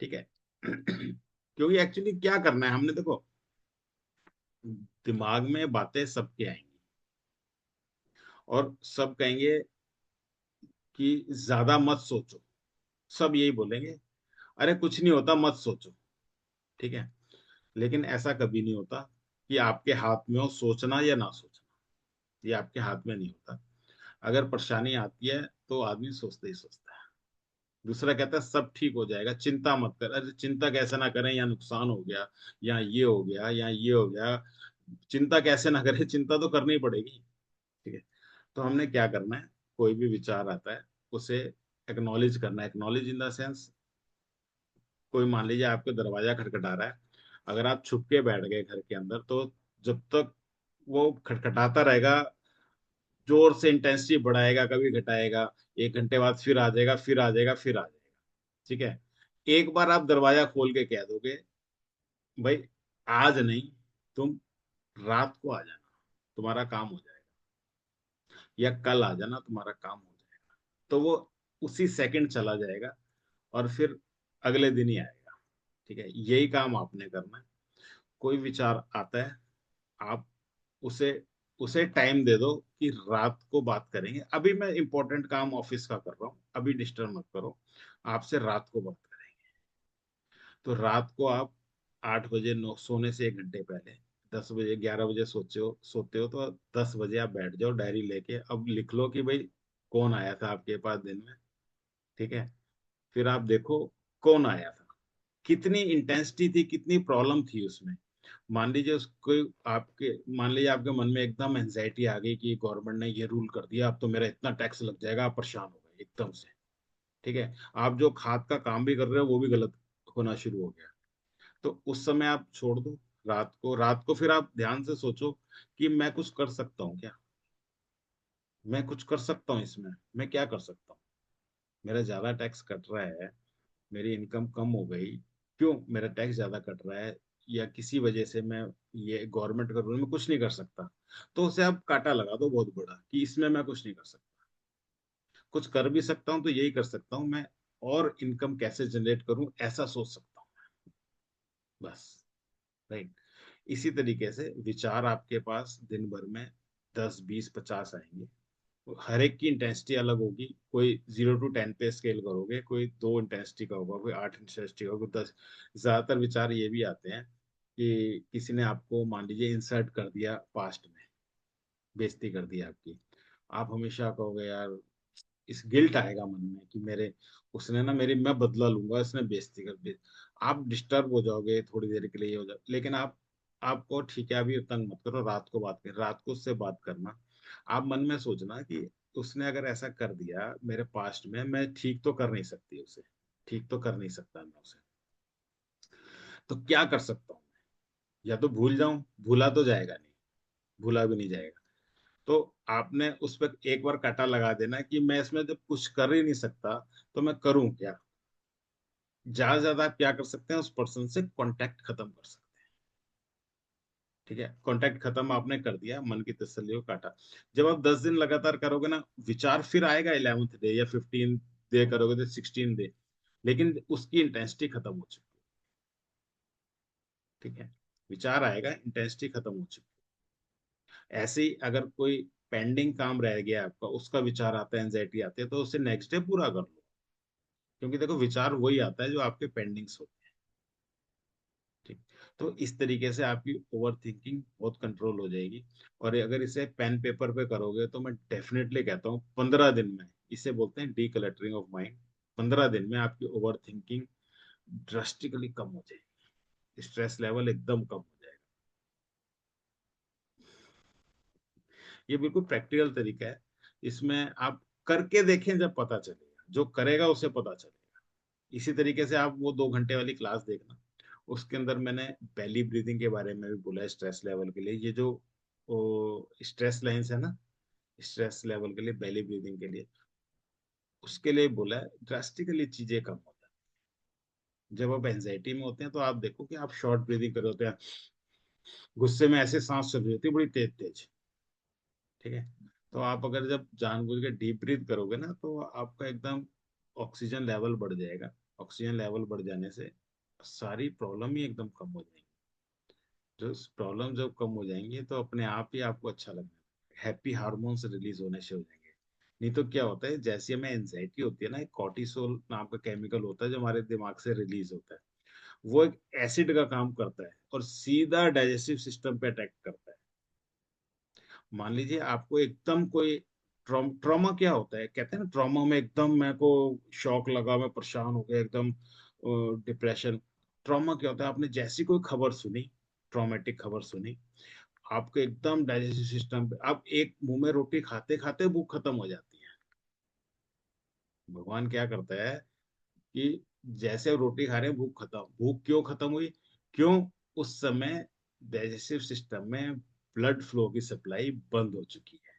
ठीक है। क्योंकि एक्चुअली क्या करना है हमने, देखो दिमाग में बातें सबके आएंगी और सब कहेंगे कि ज्यादा मत सोचो, सब यही बोलेंगे, अरे कुछ नहीं होता मत सोचो। ठीक है। लेकिन ऐसा कभी नहीं होता कि आपके हाथ में हो सोचना या ना सोचना, ये आपके हाथ में नहीं होता। अगर परेशानी आती है तो आदमी सोचता ही सोचता है। दूसरा कहता है सब ठीक हो जाएगा, चिंता मत कर। अरे चिंता कैसे ना करें, या नुकसान हो गया, या ये हो गया, या ये हो गया, चिंता कैसे ना करें, चिंता तो करनी पड़ेगी। ठीक है। तो हमने क्या करना है, कोई भी विचार आता है उसे एक्नॉलेज करना है। एक्नॉलेज इन द सेंस, कोई मान लीजिए आपके दरवाजा खटखटा रहा है, अगर आप छुप के बैठ गए घर के अंदर, तो जब तक वो खटखटाता रहेगा, जोर से इंटेंसिटी बढ़ाएगा कभी घटाएगा, 1 घंटे बाद फिर आ जाएगा, फिर आ जाएगा, फिर आ जाएगा। ठीक है। एक बार आप दरवाजा खोल के कह दोगे, भाई आज नहीं, तुम रात को आ जाना, तुम्हारा काम हो जाएगा, या कल आ जाना, तुम्हारा काम हो जाएगा, तो वो उसी सेकंड चला जाएगा और फिर अगले दिन ही आएगा। ठीक है। यही काम आपने करना है। कोई विचार आता है, आप उसे उसे टाइम दे दो कि रात को बात करेंगे, अभी मैं इंपॉर्टेंट काम ऑफिस का कर रहा हूँ, अभी डिस्टर्ब मत करो, आपसे रात को बात करेंगे। तो रात को आप 8 बजे, सोने से 1 घंटे पहले, 10 बजे 11 बजे सोते हो तो 10 बजे आप बैठ जाओ, डायरी लेके अब लिख लो कि भाई कौन आया था आपके पास दिन में। ठीक है। फिर आप देखो कौन आया था, कितनी इंटेंसिटी थी, कितनी प्रॉब्लम थी उसमें। मान लीजिए उसको, आपके मान लीजिए आपके मन में एकदम एंजाइटी आ गई कि गवर्नमेंट ने ये रूल कर दिया, अब तो मेरा इतना टैक्स लग जाएगा, आप परेशान हो गए एकदम से। ठीक है। आप जो खाद का काम भी कर रहे हो वो भी गलत होना शुरू हो गया। तो उस समय आप छोड़ दो, रात को फिर आप ध्यान से सोचो कि मैं कुछ कर सकता हूँ क्या, मैं कुछ कर सकता हूँ इसमें, मैं क्या कर सकता हूँ। मेरा ज्यादा टैक्स कट रहा है, मेरी इनकम कम हो गई, क्यों मेरा टैक्स ज्यादा कट रहा है, या किसी वजह से मैं, ये गवर्नमेंट का रूल में कुछ नहीं कर सकता, तो उसे आप काटा लगा दो बहुत बड़ा कि इसमें मैं कुछ नहीं कर सकता। कुछ कर भी सकता हूँ तो यही कर सकता हूँ मैं, और इनकम कैसे जनरेट करूं ऐसा सोच सकता हूँ, बस। राइट। इसी तरीके से विचार आपके पास दिन भर में 10 20 50 आएंगे, हर एक की इंटेंसिटी अलग होगी। कोई 0 to 10 पे स्केल करोगे, कोई 2 इंटेंसिटी का होगा, कोई 8 इंटेंसिटी का, कोई 10। ज्यादातर विचार ये भी आते हैं कि किसी ने आपको मान लीजिए इंसल्ट कर दिया पास्ट में, बेइज्जती कर दी आपकी, आप हमेशा कहोगे यार, इस गिल्ट आएगा मन में कि मेरे, उसने ना मेरी, मैं बदला लूंगा, इसने बेइज्जती कर दी। आप डिस्टर्ब हो जाओगे थोड़ी देर के लिए, हो जाओ, लेकिन आपको ठीक है, अभी तंग मत करो, रात को बात करें, रात को उससे बात करना। आप मन में सोचना कि उसने अगर ऐसा कर दिया मेरे पास्ट में, मैं ठीक तो कर नहीं सकती उसे, ठीक तो कर नहीं सकता मैं उसे, तो क्या कर सकता हूँ। या तो भूल जाऊं, भूला तो जाएगा नहीं, भूला भी नहीं जाएगा। तो आपने उस पर एक बार काटा लगा देना कि मैं इसमें जब कुछ कर ही नहीं सकता तो मैं करूं क्या। ज्यादा से ज्यादा आप क्या कर सकते हैं, उस पर्सन से कांटेक्ट खत्म कर सकते हैं। ठीक है। कांटेक्ट खत्म आपने कर दिया, मन की तसल्ली को काटा। जब आप 10 दिन लगातार करोगे ना, विचार फिर आएगा 11th डे या 15 डे करोगे तो 16 डे, लेकिन उसकी इंटेंसिटी खत्म हो चुकी है। ठीक है, विचार आएगा, इंटेंसिटी खत्म हो चुकी है। ऐसे ही अगर कोई पेंडिंग काम रह गया आपका, उसका विचार आता है, एंजाइटी आती है, तो उसे नेक्स्ट डे पूरा कर लो, क्योंकि देखो विचार वही आता है जो आपके पेंडिंग्स होते हैं। ठीक, तो इस तरीके से आपकी ओवर थिंकिंग बहुत कंट्रोल हो जाएगी। और अगर इसे पेन पेपर पे करोगे तो मैं डेफिनेटली कहता हूँ 15 दिन में, इसे बोलते हैं डी क्लटरिंग ऑफ माइंड, 15 दिन में आपकी ओवर थिंकिंग ड्रास्टिकली कम हो जाएगी, स्ट्रेस लेवल एकदम कम हो जाएगा। ये बिल्कुल प्रैक्टिकल तरीका है, इसमें आप करके देखें, जब पता चलेगा, जो करेगा उसे पता चलेगा। इसी तरीके से आप वो 2 घंटे वाली क्लास देखना, उसके अंदर मैंने बेली ब्रीदिंग के बारे में भी बोला है स्ट्रेस लेवल के लिए। ये जो स्ट्रेस लाइंस है ना, स्ट्रेस लेवल के लिए, बेली ब्रीदिंग के लिए, उसके लिए बोला है, ड्रास्टिकली चीजें कम हो जाती हैं। जब आप एंजाइटी में होते हैं तो आप देखो कि आप शॉर्ट ब्रीदिंग कर रहे होते हैं, गुस्से में ऐसे सांस चल रही होती है बड़ी तेज तेज। ठीक है, तो आप अगर जब जानबूझ के डीप ब्रीथ करोगे ना, तो आपका एकदम ऑक्सीजन लेवल बढ़ जाएगा। ऑक्सीजन लेवल बढ़ जाने से सारी प्रॉब्लम ही एकदम कम हो जाएगी। जो प्रॉब्लम जब कम हो जाएंगी तो अपने आप ही आपको अच्छा लगेगा, हैप्पी हार्मोन्स रिलीज होने से हो जाएंगे। नहीं तो क्या होता है, जैसे हमें एंजाइटी होती है ना, एक कॉर्टिसोल नाम का केमिकल होता है जो हमारे दिमाग से रिलीज होता है। वो एक एसिड का काम करता है और सीधा डाइजेस्टिव सिस्टम पे अटैक करता है। मान लीजिए आपको एकदम कोई ट्रॉमा क्या होता है, कहते हैं ना ट्रॉमा में एकदम मेरे को शॉक लगा, मैं परेशान हो गया एकदम, डिप्रेशन। ट्रॉमा क्या होता है, आपने जैसी कोई खबर सुनी, ट्रॉमेटिक खबर सुनी, आपके एकदम डाइजेस्टिव सिस्टम पे, आप एक मुंह में रोटी खाते खाते भूख खत्म हो जाती है। भगवान क्या करता है कि जैसे रोटी खा रहे हैं, भूख खत्म, भूख क्यों खत्म हुई, क्यों, उस समय डाइजेस्टिव सिस्टम में ब्लड फ्लो की सप्लाई बंद हो चुकी है।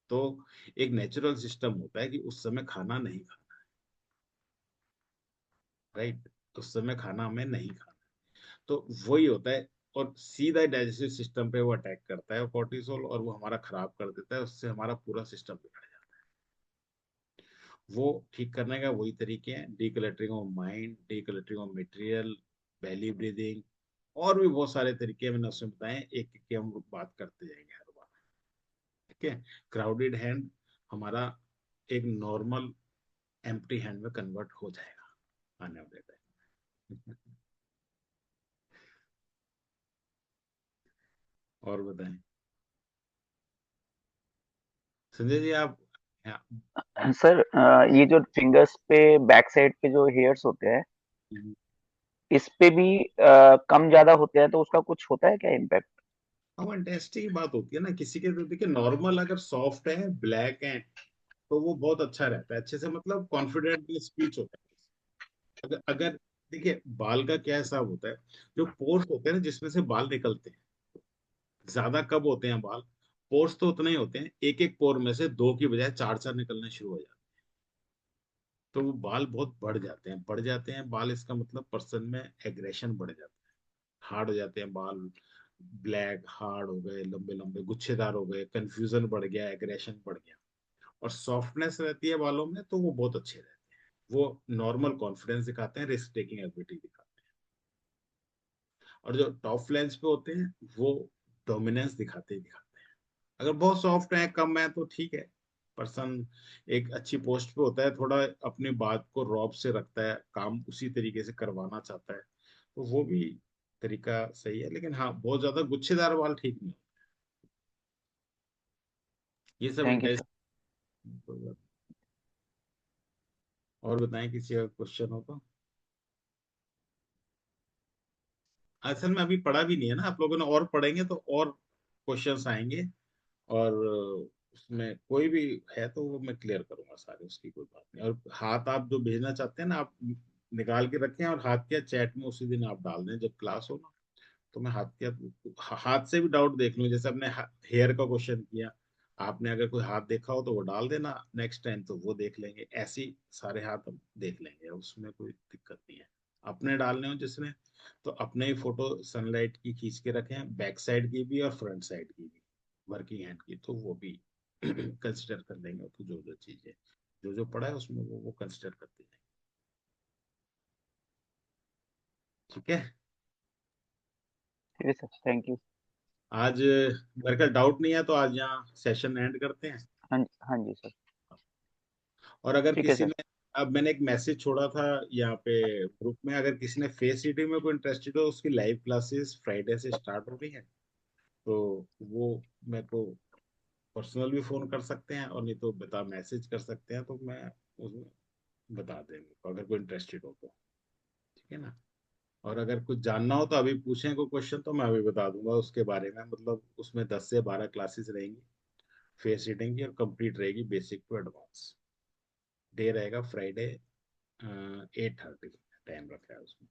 तो एक नेचुरल सिस्टम होता है कि उस समय खाना नहीं खाना, राइट, उस समय खाना हमें नहीं खाना। तो वही होता है, और सीधा डाइजेस्टिव सिस्टम पे वो अटैक करता है कॉर्टिसोल, और वो हमारा खराब कर देता है, उससे हमारा पूरा सिस्टम बिगड़ जाता है। वो ठीक करने का वही तरीके हैं, decluttering of mind, decluttering of material, belly breathing, और भी बहुत सारे तरीके मैंने उसमें बताए, एक एक की हम बात करते जाएंगे हर बार। ठीक है, क्राउडेड हैंड हमारा एक नॉर्मल एम्प्टी हैंड में कन्वर्ट हो जाएगा आने वाले टाइम। और बताएं संजय जी आप। हाँ, सर ये जो फिंगर्स पे बैक साइड पे जो हेयर्स होते हैं, इस पे भी कम ज्यादा होते हैं, तो उसका कुछ होता है क्या इम्पैक्ट? वो इंटेंसिटी की बात होती है ना, किसी के तो देखिए नॉर्मल अगर सॉफ्ट है, ब्लैक है, तो वो बहुत अच्छा रहता है, अच्छे से मतलब कॉन्फिडेंटली स्पीच होता है। अगर अगर देखिए बाल का क्या हिसाब होता है, जो पोर्स होते हैं ना जिसमें से बाल निकलते हैं, ज्यादा कब होते हैं बाल, पोर्स तो उतने ही होते हैं, एक एक पोर में से दो की बजाय चार चार निकलने शुरू हो जाते हैं। तो वो बाल बहुत बढ़ जाते हैं, बढ़ जाते हैं बाल, इसका मतलब पर्सन में एग्रेशन बढ़ जाता है, हार्ड हो जाते हैं बाल, ब्लैक हार्ड हो गए, लंबे लंबे गुच्छेदार हो गए, कंफ्यूजन बढ़ गया, एग्रेशन बढ़ गया। और सॉफ्टनेस रहती है बालों में तो वो बहुत अच्छे रहते हैं, वो नॉर्मल कॉन्फिडेंस दिखाते हैं, रिस्क टेकिंग एबिलिटी दिखाते हैं। और जो टॉप फ्लैंज पे होते हैं वो डोमिनेंस दिखाते ही दिखाते हैं। अगर बहुत सॉफ्ट है, कम है, तो ठीक है, पर्सन एक अच्छी पोस्ट पे होता है, थोड़ा अपनी बात को रॉब से रखता है, काम उसी तरीके से करवाना चाहता है, तो वो भी तरीका सही है। लेकिन हाँ, बहुत ज्यादा गुच्छेदार बाल ठीक नहीं, ये सब थैंक यू इंटेंस। सर। और बताएं किसी का क्वेश्चन हो तो। असल में अभी पढ़ा भी नहीं है ना आप लोगों ने, और पढ़ेंगे तो और क्वेश्चंस आएंगे, और उसमें कोई भी है तो वो मैं क्लियर करूंगा सारे, उसकी कोई बात नहीं। और हाथ आप जो भेजना चाहते हैं ना, आप निकाल के रखें, और हाथ के चैट में उसी दिन आप डाल दें जब क्लास हो ना, तो मैं हाथ से भी डाउट देख लूँ, जैसे आपने हेयर का क्वेश्चन किया, आपने अगर कोई हाथ देखा हो तो वो डाल देना, नेक्स्ट टाइम तो वो देख लेंगे, ऐसे ही सारे हाथ हम देख लेंगे, उसमें कोई दिक्कत नहीं है। अपने डालने हो जिसने, तो अपने ही फोटो सनलाइट की खींच के रखें, बैक साइड की भी और फ्रंट साइड की भी, वर्किंग हैंड की, तो वो भी कंसिडर कर लेंगे, तो जो जो चीजें जो जो पढ़ा है उसमें वो कंसिडर करती है। ठीक है, ठीक है सर, थैंक यू। आज मेरे का डाउट नहीं है तो आज यहाँ सेशन एंड करते हैं। हाँ जी सर। और अगर ठीक है किसी सर। ने, अब मैंने एक मैसेज छोड़ा था यहाँ पे ग्रुप में, अगर किसी ने फेस रीडिंग में कोई इंटरेस्टेड हो, उसकी लाइव क्लासेस फ्राइडे से स्टार्ट हो रही है, तो वो मेरे को पर्सनल भी फोन कर सकते हैं, और नहीं तो बता मैसेज कर सकते हैं, तो मैं उसमें बता देंगे अगर कोई इंटरेस्टेड हो तो। ठीक है ना। और अगर कुछ जानना हो तो अभी पूछें कोई क्वेश्चन, तो मैं अभी बता दूंगा उसके बारे में। मतलब उसमें 10 से 12 क्लासेस रहेंगी फेस रीडिंग की, और कंप्लीट रहेगी बेसिक टू एडवांस। डे रहेगा फ्राइडे, 8:30 टाइम रखा है उसमें।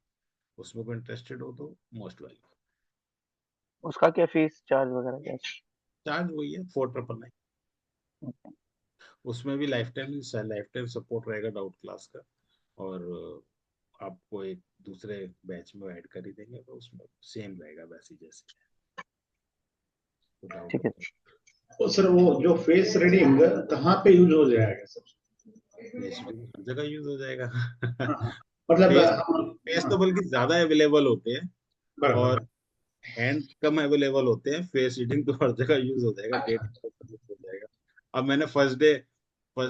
उसमें कोई इंटरेस्टेड हो तो मोस्ट वेलकम। उसका क्या फीस चार्ज वगैरह क्या? चार्ज वही है 499। उसमें भी लाइफ टाइम सपोर्ट रहेगा डाउट क्लास का, और आपको एक दूसरे बैच में ऐड कर ही देंगे, तो उसमें सेम रहेगा वैसे जैसे। तो डाउट ठीक है। तो सर वो जो फेस रीडिंग कहाँ पे यूज हो जाएगा सर? फेस रीडिंग हर जगह यूज हो जाएगा। हाँ, मतलब फेस फेस तो बल्कि ज्यादा अवेलेबल होते हैं, बराबर। और हैंड कम अवेलेबल होते हैं। फेस रीडिंग तो हर जगह यूज हो जाएगा, डेट यूज हो जाएगा। अब मैंने फर्स्ट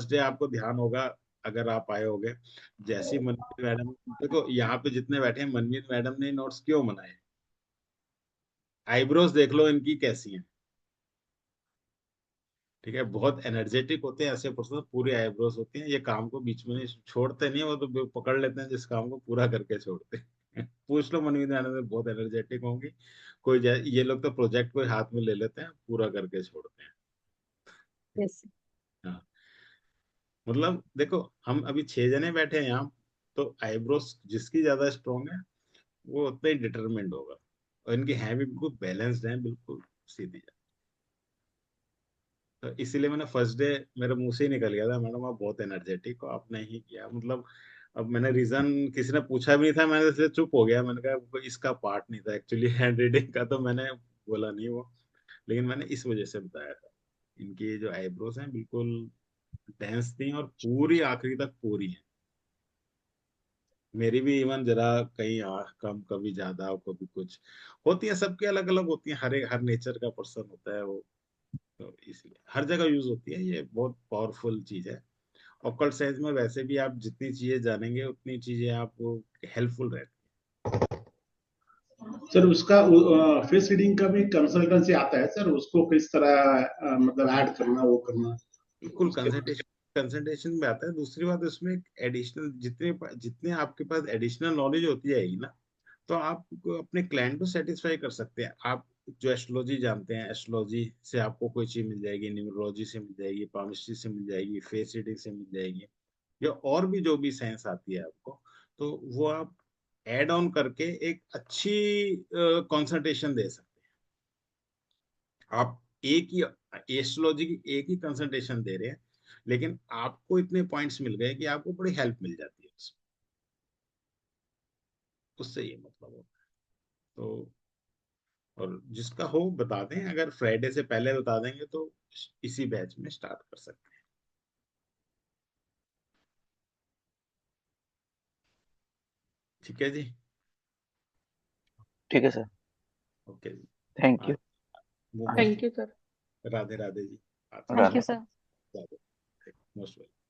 डे आपको ध्यान होगा, अगर आप आए होगे, जैसी मनमीत मैडम, देखो यहाँ पे जितने बैठे हैं, मनमीत मैडम ने नोट्स क्यों बनाए? आईब्रोज देख लो इनकी कैसी हैं। ठीक है, बहुत एनर्जेटिक होते हैं ऐसे पर्सन, पूरी आईब्रोज होती हैं। ये काम को बीच में नहीं छोड़ते, नहीं, वो तो पकड़ लेते हैं जिस काम को पूरा करके छोड़ते हैं। पूछ लो मनमीत मैडम से, बहुत एनर्जेटिक होंगी। ये लोग तो प्रोजेक्ट को हाथ में ले लेते हैं, पूरा करके छोड़ते हैं। यस। हाँ, मतलब देखो, हम अभी 6 जने बैठे हैं यहाँ, तो आईब्रोज जिसकी ज्यादा स्ट्रॉन्ग है वो उतना ही डिटरमिन्ड होगा, और इनकी हैं भी बिल्कुल बैलेंस्ड हैं, बिल्कुल सीधी। तो इसीलिए मैंने फर्स्ट डे, मेरे मुंह से ही निकल गया था, मैडम आप बहुत एनर्जेटिक हो, आपने ही किया मतलब। अब मैंने रीजन, किसी ने पूछा भी नहीं था, मैंने इसलिए चुप हो गया। मैंने कहा कोई इसका पार्ट नहीं था एक्चुअली हैंड रीडिंग का, तो मैंने बोला नहीं वो। लेकिन मैंने इस वजह से बताया था, इनकी जो आईब्रोज हैं बिल्कुल डेंस थी, और पूरी आखिरी तक पूरी है। मेरी भी इवन जरा कहीं कम, कभी ज्यादा, और कभी कुछ होती है, सबके अलग अलग होती है, हर नेचर का पर्सन होता है वो। तो इसलिए हर जगह यूज होती है, ये बहुत पावरफुल चीज है। ऑकल्ट साइंस में वैसे भी आप जितनी चीजें जानेंगे उतनी चीजें आपको हेल्पफुल रहती सर उसका फेस रीडिंग का भी कंसल्टेंसी आता है सर, उसको किस तरह मतलब ऐड करना वो करना है। बिल्कुल उसके? कंसल्टेशन में आता है। दूसरी बात, उसमें एडिशनल जितने आपके पास एडिशनल नॉलेज होती जाएगी ना, तो आप अपने क्लाइंट को सेटिस्फाई कर सकते हैं। आप जो एस्ट्रोलॉजी जानते हैं, एस्ट्रोलॉजी से आपको कोई चीज मिल जाएगी, न्यूमरोलॉजी से मिल जाएगी, पामिस्ट्री से मिल जाएगी, फेस रीडिंग से मिल जाएगी, या और भी जो भी साइंस आती है आपको, तो वो आप एड ऑन करके एक अच्छी कंसल्टेशन दे सकते हैं। आप एक ही एस्ट्रोलॉजी की एक ही कंसल्टेशन दे रहे हैं, लेकिन आपको इतने पॉइंट्स मिल गए कि आपको बड़ी हेल्प मिल जाती है उससे ये मतलब होता है। तो और जिसका हो बता दें, अगर फ्राइडे से पहले बता देंगे तो इसी बैच में स्टार्ट कर सकते हैं। ठीक है जी। ठीक है sir, okay ji. Thank you. आज वो thank you sir. Radhe Radhe ji. आज राधे। Most welcome.